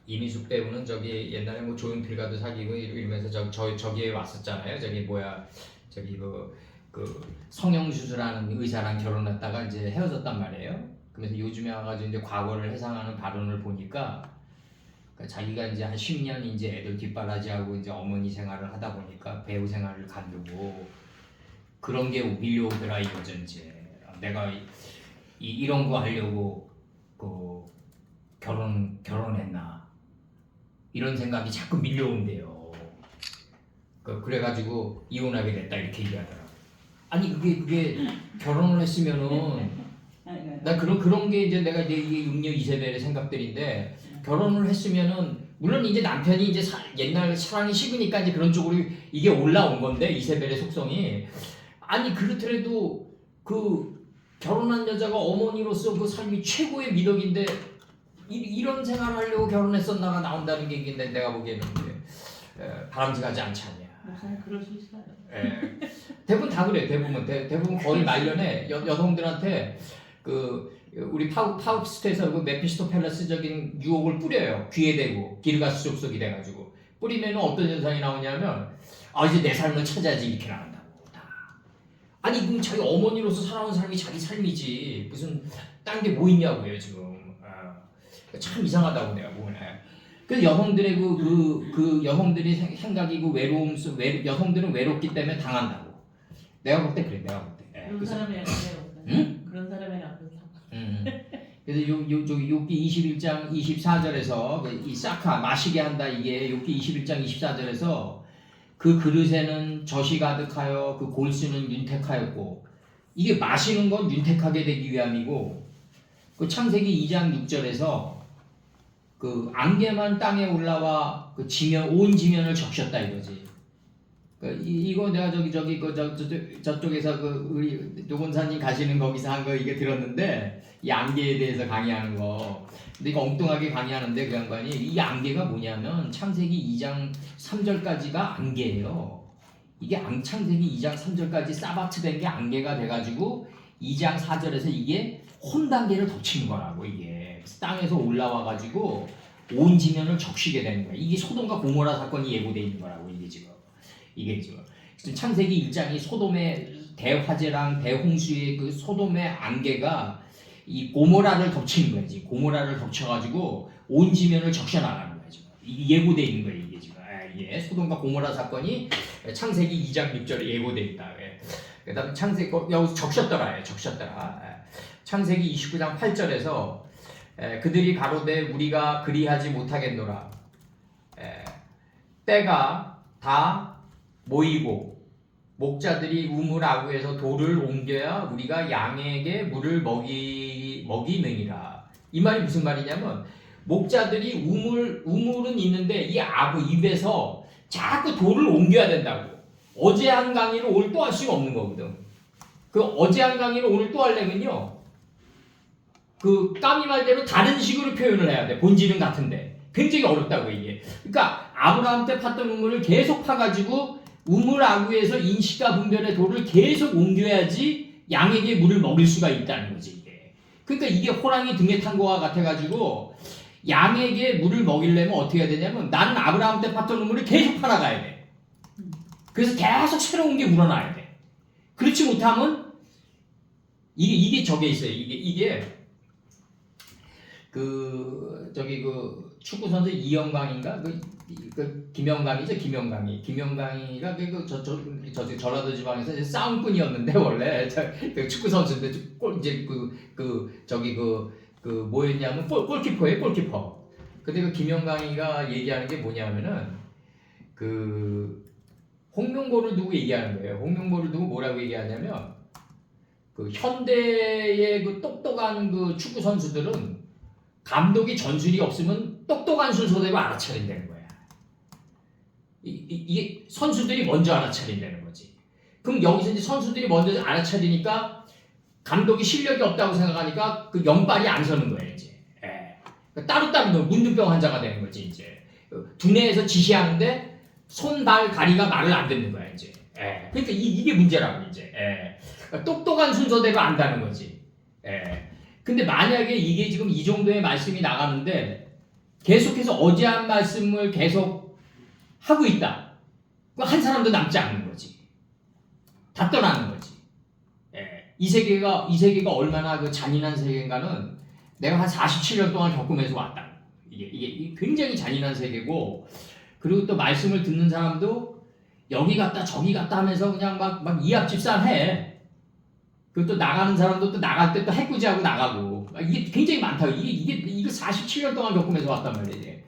이미숙 배우는 옛날에 뭐 조용필과도 사귀고 이러면서 저기에 왔었잖아요. 성형수술하는 의사랑 결혼했다가 이제 헤어졌단 말이에요. 그러면서 요즘에 와가지고 이제 과거를 회상하는 발언을 보니까 자기가 이제 한 10년 이제 애들 뒷바라지하고 이제 어머니 생활을 하다 보니까 배우 생활을 간두고 그런 게 밀려오더라 이거죠. 이제 내가 이런 거 하려고 결혼했나 이런 생각이 자꾸 밀려온대요. 그래가지고 이혼하게 됐다 이렇게 얘기하더라고. 아니 그게 결혼을 했으면은 나 그런 게 이제 내가 이게 음녀 이세벨의 생각들인데 결혼을 했으면은 물론 이제 남편이 이제 옛날 사랑이 식으니까 이제 그런 쪽으로 이게 올라온 건데 이세벨의 속성이 아니 그렇더라도 결혼한 여자가 어머니로서 그 삶이 최고의 미덕인데 이런 생활하려고 결혼했었나가 나온다는 게 이게 내가 보기에는 바람직하지 않지 않냐. 그럴 수 있어요. 대부분 다 그래요. 대부분 거의 말년에 여성들한테 우리 파우스트에서 그 메피스토펠레스적인 유혹을 뿌려요. 귀에 대고 기르가스 족속이 돼가지고 뿌리면 어떤 현상이 나오냐면 이제 내 삶을 찾아야지 이렇게 나온다고. 아니 그럼 자기 어머니로서 살아온 삶이 자기 삶이지 무슨 딴 게 뭐 있냐고요 지금. 참 이상하다고 내가 보네. 그래서 여성들의 여성들이 생각이 여성들은 외롭기 때문에 당한다고. 내가 볼 때 그래. 그런 사람이 아니에요. 응? 그런 사람이 아니에요. 그래서 욥기 21장 24절에서 이 사카 마시게 한다 이게 욥기 21장 24절에서 그 그릇에는 젖이 가득하여 그 골수는 윤택하였고 이게 마시는 건 윤택하게 되기 위함이고 그 창세기 2장 6절에서 그 안개만 땅에 올라와 그 지면 온 지면을 적셨다 이거지. 이거 내가 저쪽에서 그 우리 노건사님 가시는 거기서 한 거 이게 들었는데 이 안개에 대해서 강의하는 거. 근데 이거 엉뚱하게 강의하는데 그 양반이 이 안개가 뭐냐면 창세기 2장 3절까지가 안개예요. 이게 창세기 2장 3절까지 사바트 된 게 안개가 돼가지고 2장 4절에서 이게 혼단계를 덮친 거라고 이게 땅에서 올라와가지고 온 지면을 적시게 되는 거야. 이게 소돔과 고모라 사건이 예고돼 있는 거라고 이게 지금 창세기 1장이 소돔의 대화재랑 대홍수의 그 소돔의 안개가 이 고모라를 덮치는 거지. 고모라를 덮쳐가지고 온 지면을 적셔 나가는 거야 지금. 이게 예고돼 있는 거야 이게 지금. 이게 소돔과 고모라 사건이 창세기 2장 6절에 예고돼 있다. 그다음 창세기 여기서 적셨더라. 창세기 29장 8절에서 그들이 가로되 우리가 그리하지 못하겠노라. 때가 다 모이고 목자들이 우물 아구에서 돌을 옮겨야 우리가 양에게 물을 먹이느니라. 이 말이 무슨 말이냐면 목자들이 우물은 있는데 이 아구 입에서 자꾸 돌을 옮겨야 된다고. 어제 한 강의를 오늘 또 할 수가 없는 거거든. 그 어제 한 강의를 오늘 또 하려면요. 그 까미 말대로 다른 식으로 표현을 해야 돼. 본질은 같은데. 굉장히 어렵다고 이게. 그러니까 아브라함 때 팠던 우물을 계속 파가지고 우물 아구에서 인식과 분별의 돌을 계속 옮겨야지 양에게 물을 먹일 수가 있다는 거지 이게. 그러니까 이게 호랑이 등에 탄 거와 같아가지고 양에게 물을 먹이려면 어떻게 해야 되냐면 나는 아브라함 때 팠던 우물을 계속 팔아가야 돼. 그래서 계속 새로운 게 물어나야 돼. 그렇지 못하면 이게 저게 있어요. 이게 그 축구 선수 이영광인가 그 김영광이죠. 김영광이가 저 전라도 지방에서 이제 싸움꾼이었는데 원래 그 축구 선수인데 이제 뭐였냐면 골키퍼예요. 골키퍼. 근데 그 김영광이가 얘기하는 게 뭐냐면은 그 홍명보를 두고 얘기하는 거예요. 홍명보를 두고 뭐라고 얘기하냐면 그 현대의 그 똑똑한 그 축구 선수들은 감독이 전술이 없으면 똑똑한 순서대로 알아차린다는 거야. 이게 선수들이 먼저 알아차린다는 거지. 그럼 여기서 이제 선수들이 먼저 알아차리니까 감독이 실력이 없다고 생각하니까 그 연발이 안 서는 거예요 이제. 따로따로 문둥병 환자가 되는 거지 이제. 두뇌에서 지시하는데 손, 발, 다리가 말을 안 듣는 거야 이제. 그러니까 이게 문제라고 이제. 똑똑한 순서대로 안다는 거지. 근데 만약에 이게 지금 이 정도의 말씀이 나가는데 계속해서 어제 한 말씀을 계속 하고 있다. 한 사람도 남지 않는 거지. 다 떠나는 거지. 이 세계가 얼마나 그 잔인한 세계인가는 내가 한 47년 동안 겪으면서 왔다. 이게 굉장히 잔인한 세계고, 그리고 또 말씀을 듣는 사람도 여기 갔다 저기 갔다 하면서 그냥 막 이합집산해. 그리고 또 나가는 사람도 또 나갈 때 또 해꾸지하고 나가고. 이게 굉장히 많다고. 이거 47년 동안 겪으면서 왔단 말이지.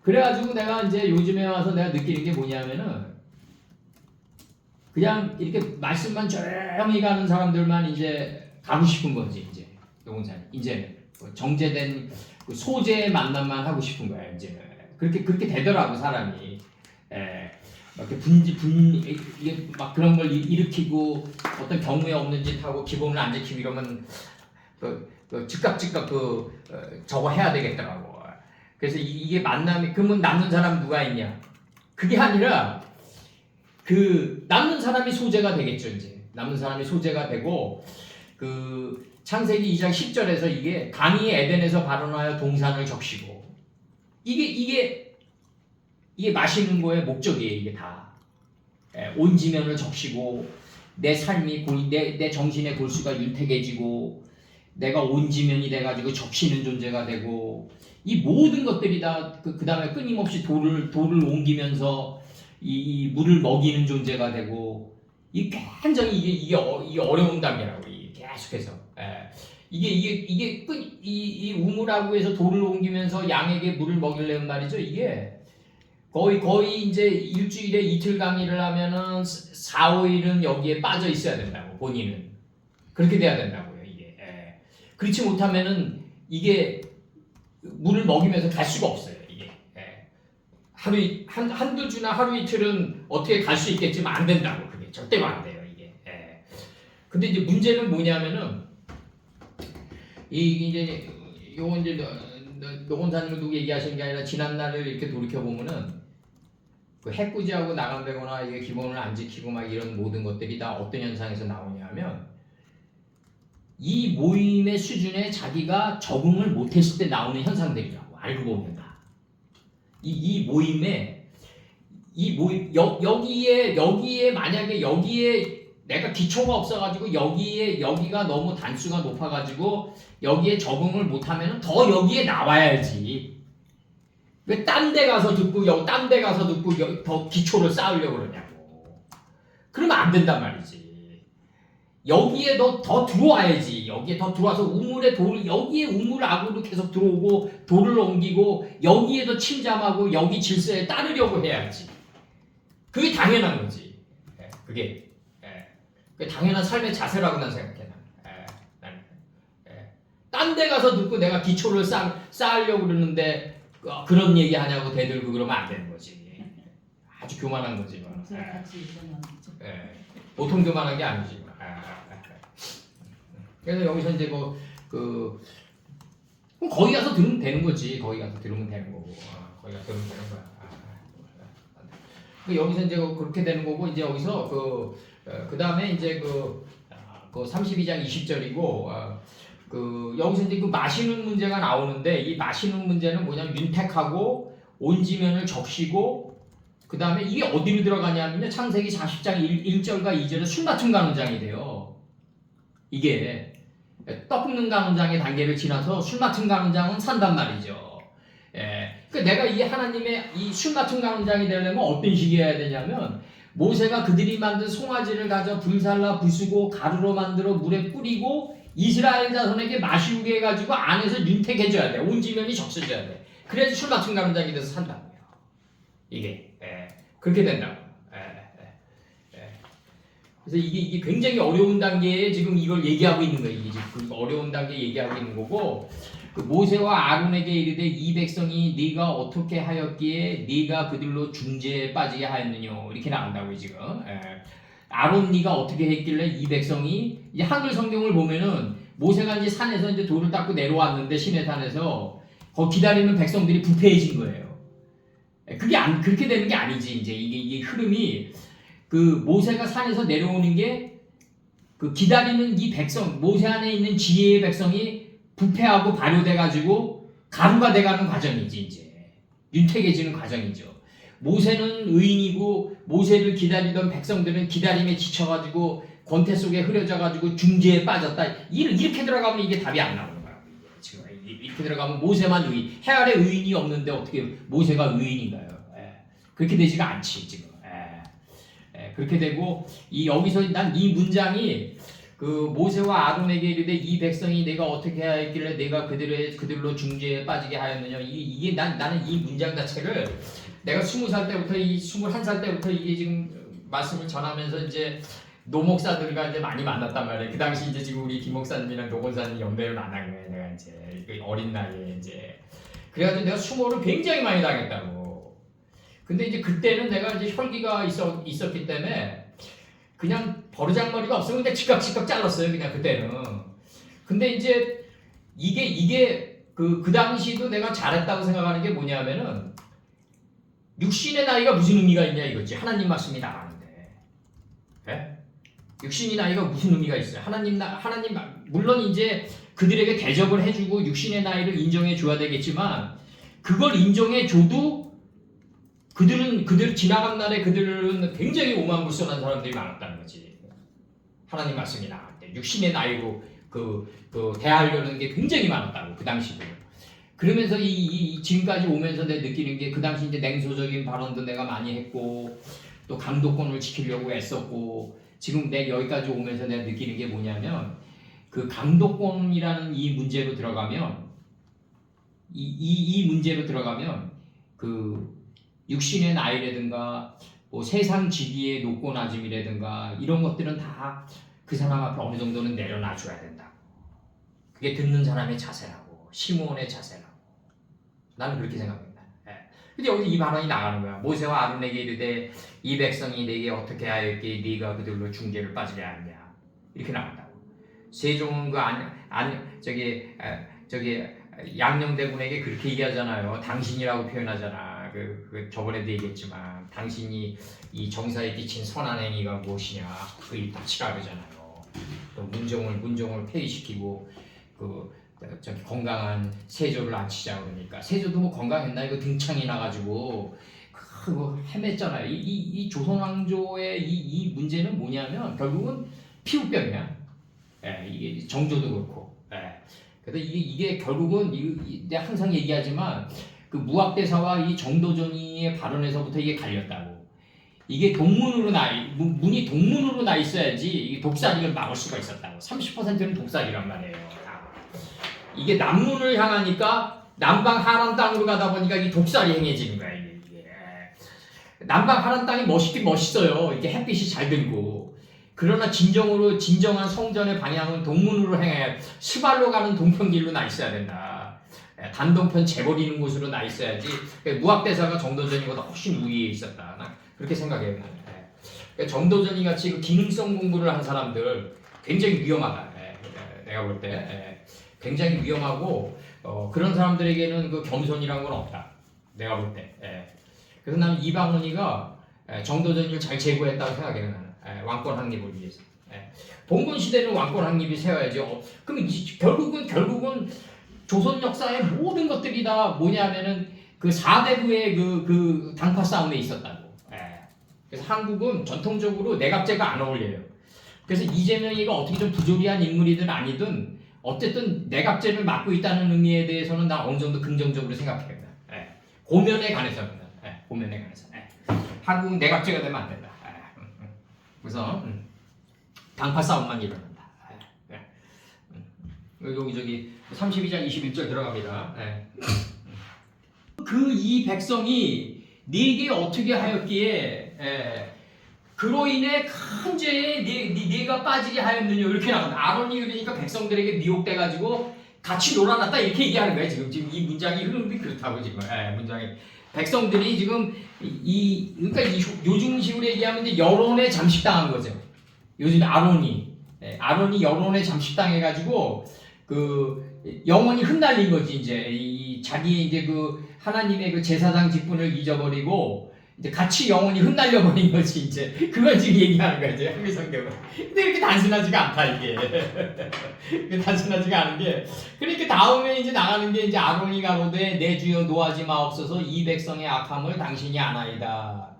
그래가지고 내가 이제 요즘에 와서 내가 느끼는 게 뭐냐면은 그냥 이렇게 말씀만 조용히 가는 사람들만 이제 가고 싶은 거지 이제. 용산 이제 정제된 그 소재의 만남만 하고 싶은 거야 이제. 그렇게 되더라고 사람이. 막 이렇게 이게 막 그런 걸 일으키고 어떤 경우에 없는 짓 하고 기본을 안 지키고 이러면 즉각 저거 해야 되겠더라고. 그래서 이게 만남이 그러면 남는 사람 누가 있냐? 그게 아니라 그 남는 사람이 소재가 되겠죠 이제. 남는 사람이 소재가 되고 그 창세기 2장 10절에서 이게 강이 에덴에서 발원하여 동산을 적시고 이게 마시는 거의 목적이에요. 이게 다 온 지면을 적시고 내 삶이 내 정신의 골수가 윤택해지고 내가 온 지면이 돼가지고 적시는 존재가 되고 이 모든 것들이 다 그 다음에 끊임없이 돌을 옮기면서 이 물을 먹이는 존재가 되고 이 굉장히 이게 어려운 단계라고 계속해서 이게 우물하고 해서 돌을 옮기면서 양에게 물을 먹이려는 말이죠. 이게 거의 이제 일주일에 이틀 강의를 하면은 4, 5일은 여기에 빠져 있어야 된다고 본인은 그렇게 돼야 된다고요 이게. 예. 그렇지 못하면은 이게 물을 먹이면서 갈 수가 없어요 이게. 예. 한두 주나 하루 이틀은 어떻게 갈 수 있겠지만 안 된다고 그게 절대로 안 돼요 이게. 예. 근데 이제 문제는 뭐냐면은 이제 요거 이제 노건사님을 두고 얘기하시는 게 아니라 지난 날을 이렇게 돌이켜 보면은 그 해꾸지하고 나간다거나 이게 기본을 안 지키고 막 이런 모든 것들이 다 어떤 현상에서 나오냐면 이 모임의 수준에 자기가 적응을 못했을 때 나오는 현상들이라고 알고 보면 다. 이 모임에 여기에 만약에 여기에 내가 기초가 없어가지고 여기가 너무 단수가 높아가지고 여기에 적응을 못하면 더 여기에 나와야지. 왜 딴 데 가서 듣고 딴 데 가서 듣고 더 기초를 쌓으려고 그러냐고. 그러면 안 된단 말이지. 여기에 더 들어와야지. 여기에 더 들어와서 여기에 우물 악으로 계속 들어오고 돌을 옮기고 여기에도 침잠하고 여기 질서에 따르려고 해야지. 그게 당연한 거지. 그게 당연한 삶의 자세라고 난 생각해. 딴 데 가서 듣고 내가 기초를 쌓으려고 그러는데 그런 얘기 하냐고 대들고 그러면 안 되는 거지. 아주 교만한 거지. 같이 있으면 보통 교만한 게 아니지. 그래서 여기서 이제 그럼 거기 가서 들으면 되는 거지. 거기 가서 들으면 되는 거고. 거기 가서 들으면 되는 거야. 여기서 이제 그렇게 되는 거고 이제 여기서 그 다음에 이제 그 32장 20절이고 여기서 이제 그 마시는 문제가 나오는데 이 마시는 문제는 뭐냐면 윤택하고 온지면을 적시고 그 다음에 이게 어디로 들어가냐면요 창세기 40장 1절과 2절에 술 맡은 간원장이 돼요. 이게 떡 굽는 간원장의 단계를 지나서 술 맡은 간원장은 산단 말이죠. 그러니까 내가 이 하나님의 이 술 맡은 간원장이 되려면 어떤 식이어야 되냐면 모세가 그들이 만든 송아지를 가져 불살라 부수고 가루로 만들어 물에 뿌리고 이스라엘 자손에게 마시우게 해가지고 안에서 윤택해져야 돼. 온지면이 적셔져야 돼. 그래야지 술 맡은 간원장이 돼서 산다고요. 이게 그렇게 된다고. 그래서 이게 굉장히 어려운 단계에 지금 이걸 얘기하고 있는 거예요. 이게 지금 어려운 단계 얘기하고 있는 거고 그 모세와 아론에게 이르되 이 백성이 네가 어떻게 하였기에 네가 그들로 중재에 빠지게 하였느냐 이렇게 나온다고요 지금. 아론 네가 어떻게 했길래 이 백성이 이제 한글 성경을 보면은 모세가 이제 산에서 이제 돌을 닦고 내려왔는데 시내산에서 거기 기다리는 백성들이 부패해진 거예요. 그게 그렇게 되는 게 아니지 이제 이게 흐름이 그 모세가 산에서 내려오는 게 그 기다리는 이 백성 모세 안에 있는 지혜의 백성이 부패하고 발효돼가지고 가루가 돼가는 과정이지 이제 윤택해지는 과정이죠. 모세는 의인이고 모세를 기다리던 백성들은 기다림에 지쳐가지고 권태 속에 흐려져가지고 중재에 빠졌다. 이렇게 들어가면 이게 답이 안 나오는 거야. 지금 이렇게 들어가면 모세만 의인, 해 아래 의인이 없는데 어떻게 모세가 의인인가요? 그렇게 되지가 않지 지금. 그렇게 되고 여기서 난 이 문장이 그 모세와 아론에게 이르되 이 백성이 내가 어떻게 하였길래 내가 그들로 중재에 빠지게 하였느냐. 이게 나는 이 문장 자체를 내가 20살 때부터 21살 때부터 이게 지금 말씀을 전하면서 이제 노목사들과 이제 많이 만났단 말이에요. 그 당시 이제 지금 우리 김 목사님이랑 노건사님 연배를 만난 거예요. 내가 이제 어린 나이에 이제 그래가지고 내가 수모를 굉장히 많이 당했다고. 근데 이제 그때는 내가 이제 혈기가 있었기 때문에 그냥 버르장머리가 없으면 그냥 즉각 잘랐어요. 그냥 그때는. 근데 이제 이게 그 당시도 내가 잘했다고 생각하는 게 뭐냐면은 육신의 나이가 무슨 의미가 있냐 이거지. 하나님 말씀이 나가는데. 육신의 나이가 무슨 의미가 있어요? 하나님 물론 이제 그들에게 대접을 해주고 육신의 나이를 인정해 줘야 되겠지만 그걸 인정해 줘도 그들 지나간 날에 그들은 굉장히 오만불선한 사람들이 많았다는 거지. 하나님 말씀이 나갈 때 육신의 나이로 대하려는 게 굉장히 많았다고 그 당시도. 그러면서 지금까지 오면서 내가 느끼는 게 그 당시 이제 냉소적인 발언도 내가 많이 했고 또 강도권을 지키려고 애썼고 지금 내가 여기까지 오면서 내가 느끼는 게 뭐냐면 그 강도권이라는 이 문제로 들어가면 이 문제로 들어가면 그 육신의 나이라든가 뭐 세상 지위의 높고 낮음이라든가 이런 것들은 다 그 사람 앞에 어느 정도는 내려놔 줘야 된다. 그게 듣는 사람의 자세라고, 시므온의 자세라고. 나는 그렇게 생각합니다. 예. 근데 여기 이 발언이 나가는 거야. 모세와 아론에게 이르되 이 백성이 내게 어떻게 하였기에 네가 그들로 중재를 빠지게 하느냐. 이렇게 나온다고. 세종은 저기 양녕대군에게 그렇게 얘기하잖아요. 당신이라고 표현하잖아. 저번에도 얘기했지만 당신이 이 정사에 끼친 선한 행위가 무엇이냐. 그 입닥치라 그러잖아요. 또 문종을 폐위시키고 저기 건강한 세조를 앉히자 그러니까 세조도 뭐 건강했나 이거 등창이 나가지고 그거 헤맸잖아요. 이 조선 왕조의 이 문제는 뭐냐면 결국은 피부병이야. 예, 이게 정조도 그렇고. 예. 그래서 이게 결국은 내가 항상 얘기하지만 그 무학대사와 이 정도전이의 발언에서부터 이게 갈렸다고. 이게 문이 동문으로 나 있어야지 이 독살이를 막을 수가 있었다고. 30%는 독살이란 말이에요. 이게 남문을 향하니까 남방 하란 땅으로 가다 보니까 이 독살이 행해지는 거야. 이게. 남방 하란 땅이 멋있긴 멋있어요. 이게 햇빛이 잘 들고. 그러나 진정한 성전의 방향은 동문으로 행해 스발로 가는 동편길로 나 있어야 된다. 단동편 재버리는 곳으로 나 있어야지. 무학대사가 정도전이보다 훨씬 우위에 있었다. 나 그렇게 생각해요. 정도전이 같이 그 기능성 공부를 한 사람들 굉장히 위험하다. 내가 볼 때 굉장히 위험하고 그런 사람들에게는 그 겸손이란 건 없다. 내가 볼 때. 그래서 나는 이방원이가 정도전을 잘 제고했다고 생각해요. 나는. 왕권 확립을 위해서. 봉건 시대는 왕권 확립이 세워야죠. 그럼 결국은 조선 역사의 모든 것들이 다 뭐냐면은 그 4대부의 그 당파 싸움에 있었다고. 그래서 한국은 전통적으로 내각제가 안 어울려요. 그래서 이재명이가 어떻게 좀 부조리한 인물이든 아니든 어쨌든 내각제를 맡고 있다는 의미에 대해서는 나 어느 정도 긍정적으로 생각해요. 고면에 관해서는. 고면에 관해서. 한국은 내각제가 되면 안 된다. 그래서 당파 싸움만 일어난다. 여기 32장 21절 들어갑니다. 그 이 백성이 네게 어떻게 하였기에 그로 인해 큰 죄에 네가 빠지게 하였느냐 이렇게 나온다. 아론이 그러니까 백성들에게 미혹돼가지고 같이 놀아놨다 이렇게 얘기하는 거예요. 지금 이 문장이 흐름이 그렇다고 지금 문장이 백성들이 지금 그러니까 요즘식으로 얘기하면 이제 여론에 잠식당한 거죠. 요즘 아론이 여론에 잠식당해가지고 그 영혼이 흩날린 거지 이제 자기 이제 그 하나님의 그 제사장 직분을 잊어버리고 이제 같이 영혼이 흩날려 버린 거지 이제 그걸 지금 얘기하는 거야 이제 한글성경은. 근데 이렇게 단순하지가 않다 이게. 단순하지가 않은 게 그러니까 다음에 이제 나가는 게 이제 아론이 가로되 내 주여 노하지 마옵소서 이 백성의 악함을 당신이 아나이다.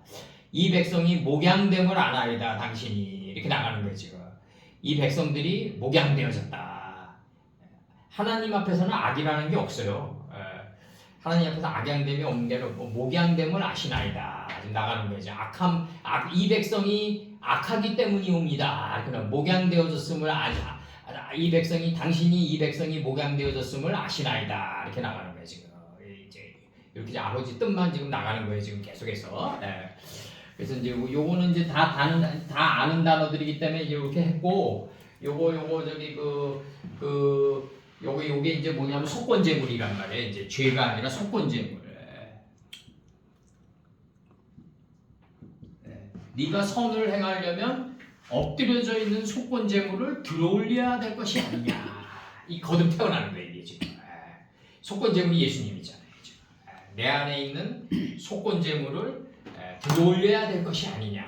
이 백성이 목양됨을 아나이다 당신이 이렇게 나가는 거예요 지금. 이 백성들이 목양되어졌다. 하나님 앞에서는 악이라는 게 없어요. 하나님 앞에서 악양됨이 없는 게 목양됨을 아시나이다. 지금 나가는 거죠. 이 백성이 악하기 때문이옵니다. 그럼 목양되어졌음을 당신이 이 백성이 목양되어졌음을 아시나이다. 이렇게 나가는 거예요 지금. 이제 이렇게 아버지 뜻만 지금 나가는 거예요 지금 계속해서. 그래서 이제 요거는 이제 다 아는 단어들이기 때문에 이렇게 했고, 요거 저기 요게 이제 뭐냐면 속건제물이란 말이에요. 이제 죄가 아니라 속건제물. 네가 선을 행하려면 엎드려져 있는 속건제물을 들어올려야 될 것이 아니냐. 이 거듭 태어나는 거예요 이게 지금. 속건제물이 예수님이잖아요. 지금. 내 안에 있는 속건제물을 들어올려야 될 것이 아니냐.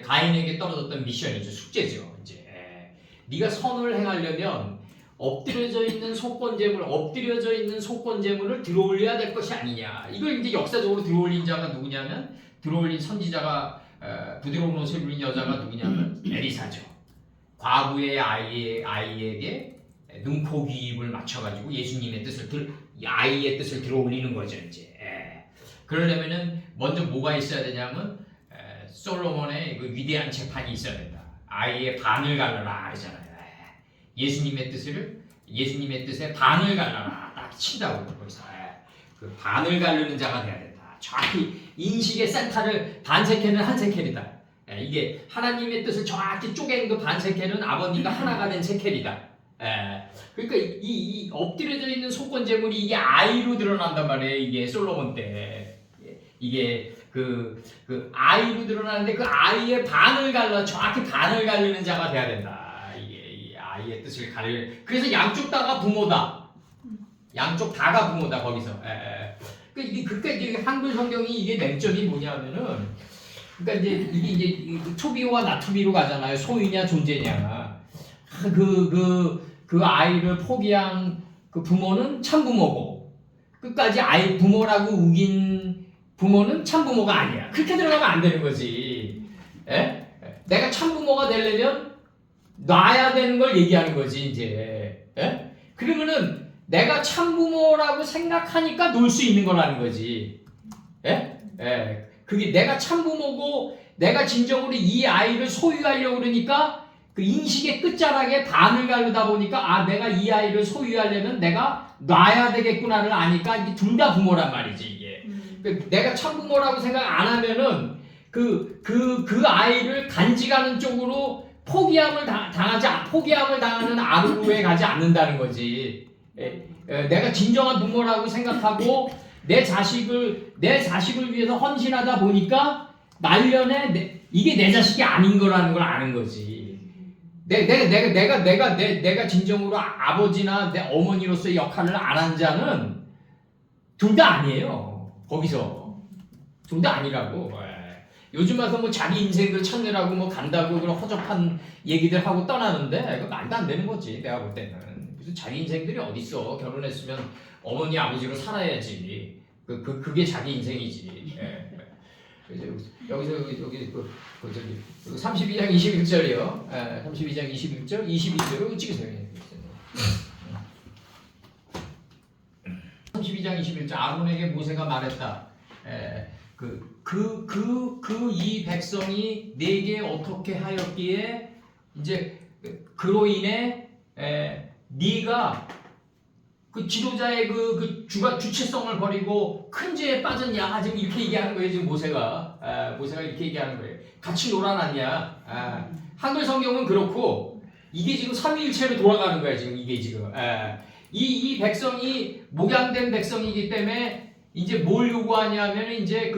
가인에게 떨어졌던 미션이죠. 숙제죠. 이제 네가 선을 행하려면 엎드려져 있는 속건제물을 들어올려야 될 것이 아니냐. 이걸 이제 역사적으로 들어올린 자가 누구냐면 들어올린 선지자가 부드러운 옷을 입은 여자가 누구냐면 에리사죠. 과부의 아이에게 눈, 코, 귀, 입을 맞춰가지고 예수님의 아이의 뜻을 들어올리는 거죠 이제. 그러려면은 먼저 뭐가 있어야 되냐면 솔로몬의 그 위대한 재판이 있어야 된다. 아이의 반을 갈라라 그러잖아요. 예수님의 뜻에 반을 갈라라 딱 친다고 거기서 그 반을 가르는 자가 돼야 된다. 정확히 인식의 센터를 반세켈은 한 세켈이다. 이게 하나님의 뜻을 정확히 쪼갠 그 반세켈은 아버님과 하나가 된 세켈이다. 그러니까 이 엎드려져 있는 속건 제물이 이게 아이로 드러난단 말이에요. 이게 솔로몬 때 이게 그 아이로 드러나는데 그 아이의 반을 갈라 정확히 반을 갈리는 자가 돼야 된다. 이게 이 아이의 뜻을 가리는. 그래서 양쪽 다가 부모다. 양쪽 다가 부모다 거기서. 그러니까 이제 한글 성경이 이게 맹점이 뭐냐면은 그러니까 이제 이게 이제 투비오와 나투비로 가잖아요. 소유냐 존재냐. 그 아이를 포기한 그 부모는 참부모고 끝까지 아이 부모라고 우긴 부모는 참부모가 아니야. 그렇게 들어가면 안 되는 거지. 내가 참부모가 되려면 놔야 되는 걸 얘기하는 거지 이제. 그러면은 내가 참부모라고 생각하니까 놀 수 있는 거라는 거지. 그게 내가 참부모고 내가 진정으로 이 아이를 소유하려고 그러니까 그 인식의 끝자락에 반을 가르다 보니까 내가 이 아이를 소유하려면 내가 놔야 되겠구나를 아니까 이게 둘 다 부모란 말이지 이게. 내가 참부모라고 생각 안 하면은 그 아이를 간직하는 쪽으로 포기함을 당하는 아루에 가지 않는다는 거지. 내가 진정한 부모라고 생각하고 내 자식을 위해서 헌신하다 보니까 말년에 이게 내 자식이 아닌 거라는 걸 아는 거지. 내가 진정으로 아버지나 내 어머니로서의 역할을 안 한 자는 둘 다 아니에요. 거기서 둘 다 아니라고. 요즘 와서 뭐 자기 인생을 찾느라고 뭐 간다고 그런 허접한 얘기들 하고 떠나는데 이거 말도 안 되는 거지 내가 볼 때는. 그래서 자기 인생들이 어딨어. 결혼했으면 어머니 아버지로 살아야지. 그게 자기 인생이지. 여기서 여기 32장 21절이요. 32장 21절, 22절 찍으세요. 32장 21절 아론에게 모세가 말했다. 이 백성이 내게 어떻게 하였기에 이제 그로 인해 네가 그 지도자의 그 주체성을 버리고 큰 죄에 빠졌냐 지금 이렇게 얘기하는 거예요. 지금 모세가 이렇게 얘기하는 거예요. 같이 놀아놨냐. 한글 성경은 그렇고 이게 지금 삼위일체로 돌아가는 거야. 지금 이게 지금 이 백성이 목양된 백성이기 때문에 이제 뭘 요구하냐면 이제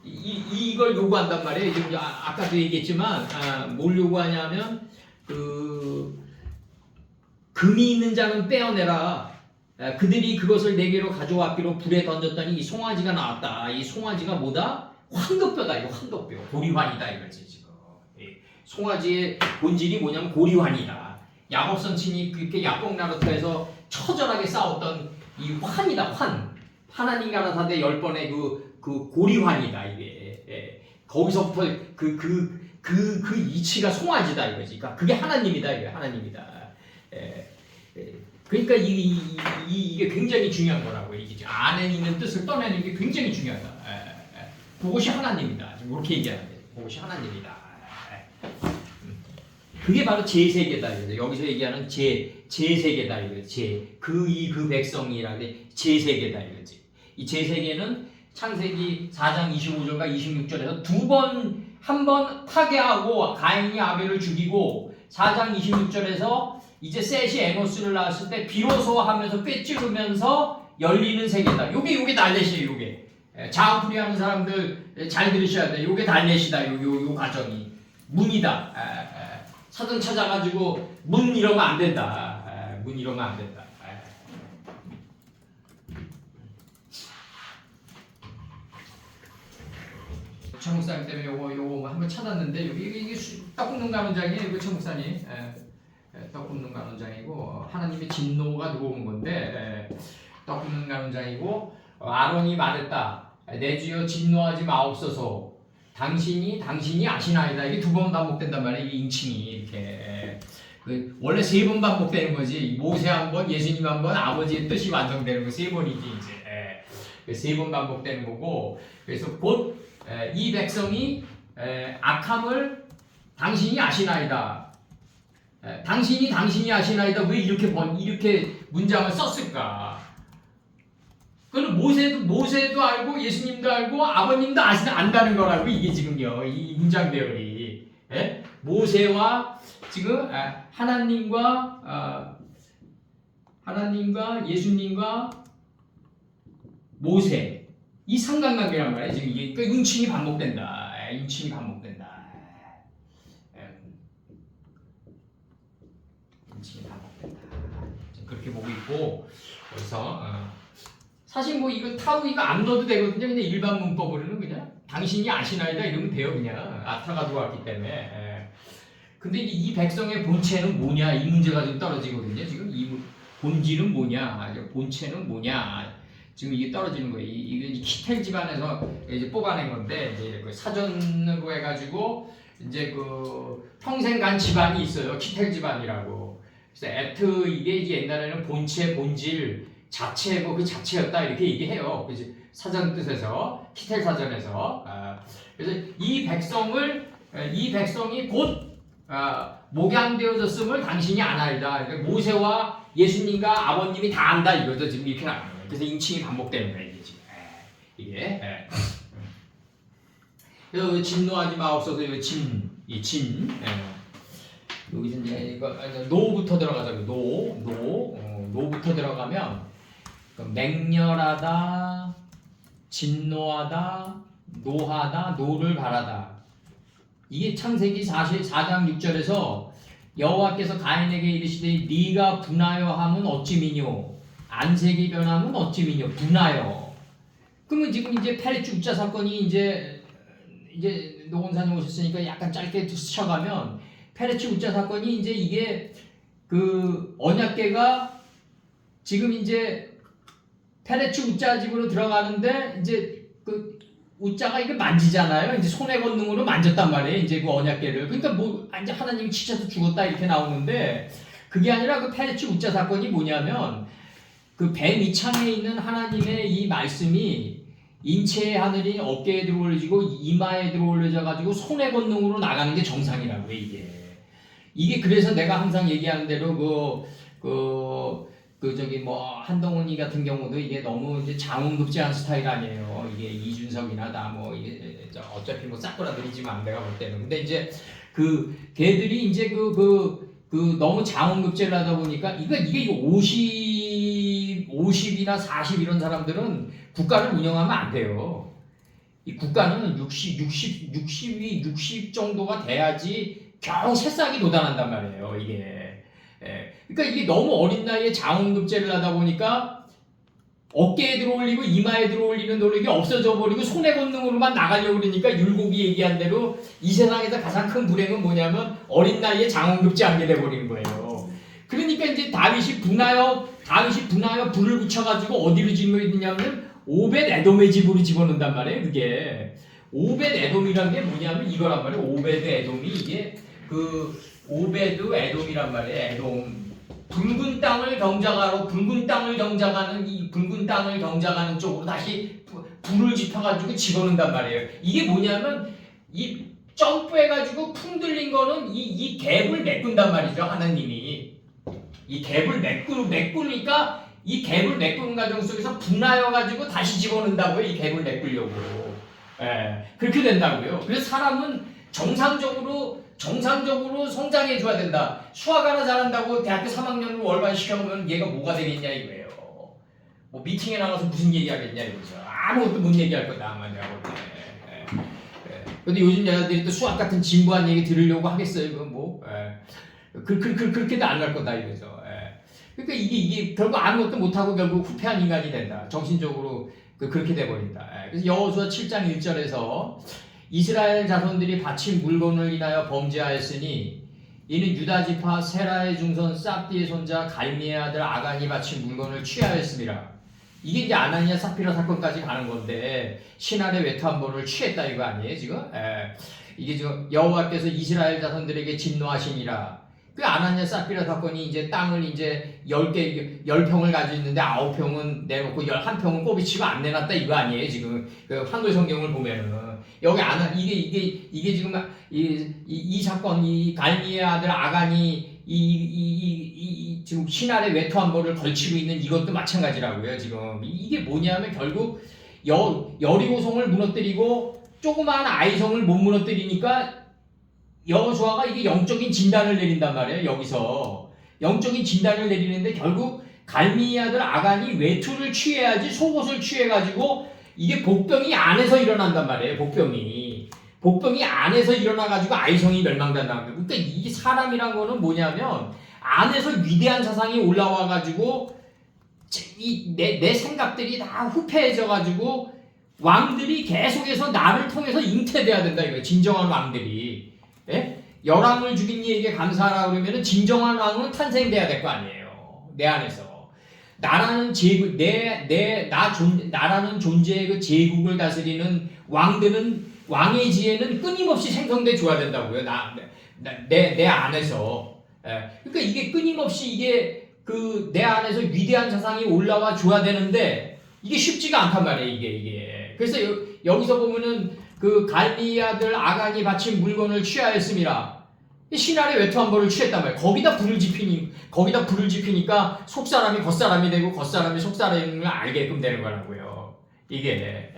이걸 요구한단 말이에요. 지금 아까도 얘기했지만 뭘 요구하냐면 금이 있는 자는 빼어내라. 그들이 그것을 내게로 가져왔기로 불에 던졌더니 이 송아지가 나왔다. 이 송아지가 뭐다? 황급뼈다. 이거 황급뼈. 고리환이다 이거지 지금. 송아지의 본질이 뭐냐면 고리환이다. 야곱 선친이 그렇게 야복나루터에서 처절하게 싸웠던 이 환이다. 환. 하나님 가라사대 10번의 그 고리환이다 이게. 거기서부터 그 이치가 송아지다 이거지. 그러니까 그게 하나님이다 이게 하나님이다. 그러니까 이게 굉장히 중요한 거라고. 이게 안에 있는 뜻을 떠내는 게 굉장히 중요하다. 그것이 하나님이다. 지금 이렇게 얘기하는데 그것이 하나님이다. 그게 바로 제3계다. 여기서 얘기하는 제3계다. 그 백성이라는 게 제3계다 이거지. 이 제3계는 창세기 4장 25절과 26절에서 한 번 파괴하고 가인이 아벨을 죽이고 4장 26절에서 이제 셋이 에노스를 낳았을 때 비로소 하면서 꿰찌르면서 열리는 세계다. 요게 달렛이에요. 요게 자아풀이 하는 사람들 잘 들으셔야 돼. 요게 달렛이다. 요 과정이 문이다. 사전 찾아가지고 문 이러면 안 된다. 문 이러면 안 된다. 천목사님 때문에 요거 한번 찾았는데 이게 떡 굽는 가문장이에요. 이거 천목사님. 떡 굽는 가문장이고 하나님의 진노가 들어오는 건데 떡 굽는 가문장이고 아론이 말했다. 내 주여 진노하지 마옵소서. 당신이 아시나이다. 이게 2번 반복된단 말이에요. 이 인칭이 이렇게 원래 3번 반복되는 거지. 모세 한 번, 예수님 한 번, 아버지의 뜻이 완성되는 거 3번이지 이제. 3번 반복되는 거고. 그래서 곧 이 백성이 악함을 당신이 아시나이다. 당신이 아시나이다. 왜 이렇게 문장을 썼을까? 그거는 모세도 알고 예수님도 알고 아버님도 안다는 거라고 이게 지금요. 이 문장 배열이. 예? 모세와 지금 하나님과 예수님과 모세 이 삼각관계란 말이에요. 지금 이게 그러니까 인칭이 반복된다. 인칭이 반복된다. 인칭이 반복된다. 그렇게 보고 있고 그래서 사실 뭐 이거 타우 이거 안 넣어도 되거든요. 그냥 일반 문법으로는 그냥 당신이 아시나이다 이러면 돼요. 그냥 아타가 들어왔기 때문에. 근데 이 백성의 본체는 뭐냐 이 문제가 좀 떨어지거든요. 지금 이 본질은 뭐냐, 본체는 뭐냐 지금 이게 떨어지는 거예요. 이게 키텔 집안에서 이제 뽑아낸 건데 이제 사전으로 해가지고 이제 그 평생 간 집안이 있어요. 키텔 집안이라고. 그래서 에트 이게 이제 옛날에는 본체, 본질 자체고 그 자체였다 이렇게 얘기해요. 그지 사전 뜻에서 키텔 사전에서. 그래서 이 백성이 곧 목양되어졌음을 당신이 아나이다. 그러니까 모세와 예수님과 아버님이 다 안다 이거죠. 지금 이렇게 나와요. 그래서 인칭이 반복되는 거예요. 이게 지금. 이게. 그래서 진노하지 마옵소서. 이 진. 여기서 이제 이거 노부터 들어가자고. 노부터 들어가면 맹렬하다, 진노하다, 노하다, 노를 바라다. 이게 창세기 4장 6절에서 여호와께서 가인에게 이르시되 네가 분하여 함은 어찌 미뇨 안색이 변함은 어찌 미뇨 분하여. 그러면 지금 이제 페레츠 우짜 사건이 이제 노원사님 오셨으니까 약간 짧게 스쳐가면 페레츠 우짜 사건이 이제 이게 그 언약궤가 지금 이제 페레츠 우짜 집으로 들어가는데 이제 그 우짜가 이거 만지잖아요. 이제 손의 권능으로 만졌단 말이에요. 이제 그 언약궤를. 그러니까 뭐 이제 하나님이 치셔서 죽었다 이렇게 나오는데 그게 아니라 그 페레츠 우짜 사건이 뭐냐면 그 배 밑창에 있는 하나님의 이 말씀이 인체의 하늘이 어깨에 들어올려지고 이마에 들어올려져 가지고 손의 권능으로 나가는 게 정상이라고 해 이게 그래서 내가 항상 얘기하는 대로 저기 뭐 한동훈이 같은 경우도 이게 너무 이제 장원급제한 스타일 아니에요. 이게 이준석이나 다 뭐 이게 어차피 뭐 싹돌아들이지만 내가 볼 때는. 근데 이제 그 걔들이 이제 그 너무 장원급제를 하다 보니까 이게 50이나 40 이런 사람들은 국가를 운영하면 안 돼요. 이 국가는 60 정도가 돼야지 겨우 새싹이 돋아난단 말이에요. 이게. 그러니까 이게 너무 어린 나이에 장원급제를 하다 보니까 어깨에 들어올리고 이마에 들어올리는 노력이 없어져 버리고 손의 권능으로만 나가려고 그러니까 율곡이 얘기한 대로 이 세상에서 가장 큰 불행은 뭐냐면 어린 나이에 장원급제하게 돼버리는 거예요. 그러니까 이제 다윗이 분하여 불을 붙여가지고 어디로 집어넣냐면 오벳 에돔의 집으로 집어넣는단 말이에요. 그게 오벳 에돔이란 게 뭐냐면 이거란 말이에요. 오벳 에돔이 이게 그 오베드 에돔이란 말이에요. 에돔. 붉은 땅을 경작하는 쪽으로 다시 불을 지펴가지고 집어넣는단 말이에요. 이게 뭐냐면 이 점프해가지고 풍들린 거는 이 갭을 메꾼단 말이죠. 하나님이 이 갭을 메꾸니까 이 갭을 메꾸는 과정 속에서 분하여가지고 다시 집어넣는다고요. 이 갭을 메꾸려고. 그렇게 된다고요. 그래서 사람은 정상적으로 성장해 줘야 된다. 수학 하나 잘한다고 대학교 3학년으로 월반 시켜보면 얘가 뭐가 되겠냐 이거예요. 뭐 미팅에 나가서 무슨 얘기하겠냐 이거죠. 아무것도 못 얘기할 거다 아마 내가 볼 때. 근데 요즘 여자들이 또 수학 같은 진부한 얘기 들으려고 하겠어요. 이거 뭐. 그렇게도 안 할 거다 이거죠. 그러니까 이게 결국 아무것도 못하고 결국 후패한 인간이 된다. 정신적으로 그렇게 돼버린다. 그래서 여호수아 7장 1절에서 이스라엘 자손들이 바친 물건을 인하여 범죄하였으니 이는 유다 지파 세라의 중손 쌉디의 손자 갈미의 아들 아간이 바친 물건을 취하였습니다. 이게 이제 아나니아 삽비라 사건까지 가는 건데 신할의 외투한벌을 취했다 이거 아니에요 지금? 이게 지금 여호와께서 이스라엘 자손들에게 진노하시니라. 그 아나니아 삽비라 사건이 이제 땅을 이제 10평을 가지고 있는데 9평은 내놓고 11평은 꼬비치고 안 내놨다 이거 아니에요 지금? 그 한글 성경을 보면은. 여기 이게 지금 이 사건 이 갈미의 아들 아간이 지금 신할의 외투 한 벌을 걸치고 있는 이것도 마찬가지라고요. 지금 이게 뭐냐면 결국 여리고성을 무너뜨리고 조그마한 아이성을 못 무너뜨리니까 여호수아가 이게 영적인 진단을 내린단 말이에요. 여기서 영적인 진단을 내리는데 결국 갈미의 아들 아간이 외투를 취해야지 속옷을 취해가지고 이게 복병이 안에서 일어난단 말이에요. 복병이 안에서 일어나가지고 아이성이 멸망된다는 거예요. 그러니까 이 사람이란 거는 뭐냐면 안에서 위대한 사상이 올라와가지고 내 생각들이 다 후패해져가지고 왕들이 계속해서 나를 통해서 잉태돼야 된다 이거예요. 진정한 왕들이. 예? 열왕을 죽인 이에게 감사하라 그러면은 진정한 왕은 탄생돼야 될 거 아니에요. 내 안에서. 나라는 제국, 나라는 존재의 그 제국을 다스리는 왕의 지혜는 끊임없이 생성돼 줘야 된다고요. 내 안에서. 예. 그러니까 이게 끊임없이 이게 내 안에서 위대한 사상이 올라와 줘야 되는데 이게 쉽지가 않단 말이에요. 이게. 그래서 여기서 보면은 그 갈미의 아들 아간이 바친 물건을 취하였습니다. 신할의 외투 한 벌을 취했단 말이에요. 거기다 불을 지피니까 속사람이 겉사람이 되고 겉사람이 속사람을 알게끔 되는 거라고요. 이게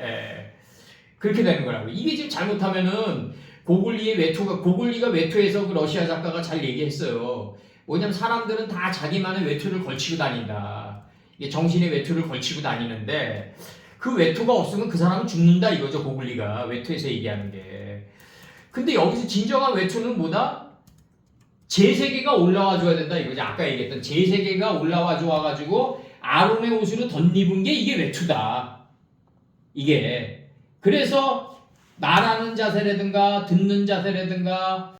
그렇게 되는 거라고요. 이게 지금 잘못하면은 고글리가 외투에서 그 러시아 작가가 잘 얘기했어요. 뭐냐면 사람들은 다 자기만의 외투를 걸치고 다닌다. 이게 정신의 외투를 걸치고 다니는데 그 외투가 없으면 그 사람은 죽는다 이거죠. 고글리가 외투에서 얘기하는 게. 근데 여기서 진정한 외투는 뭐다? 제세계가 올라와 줘야 된다 이거죠. 아까 얘기했던 제세계가 올라와 줘가지고 아론의 옷으로 덧입은 게 이게 외투다. 이게. 그래서 말하는 자세라든가 듣는 자세라든가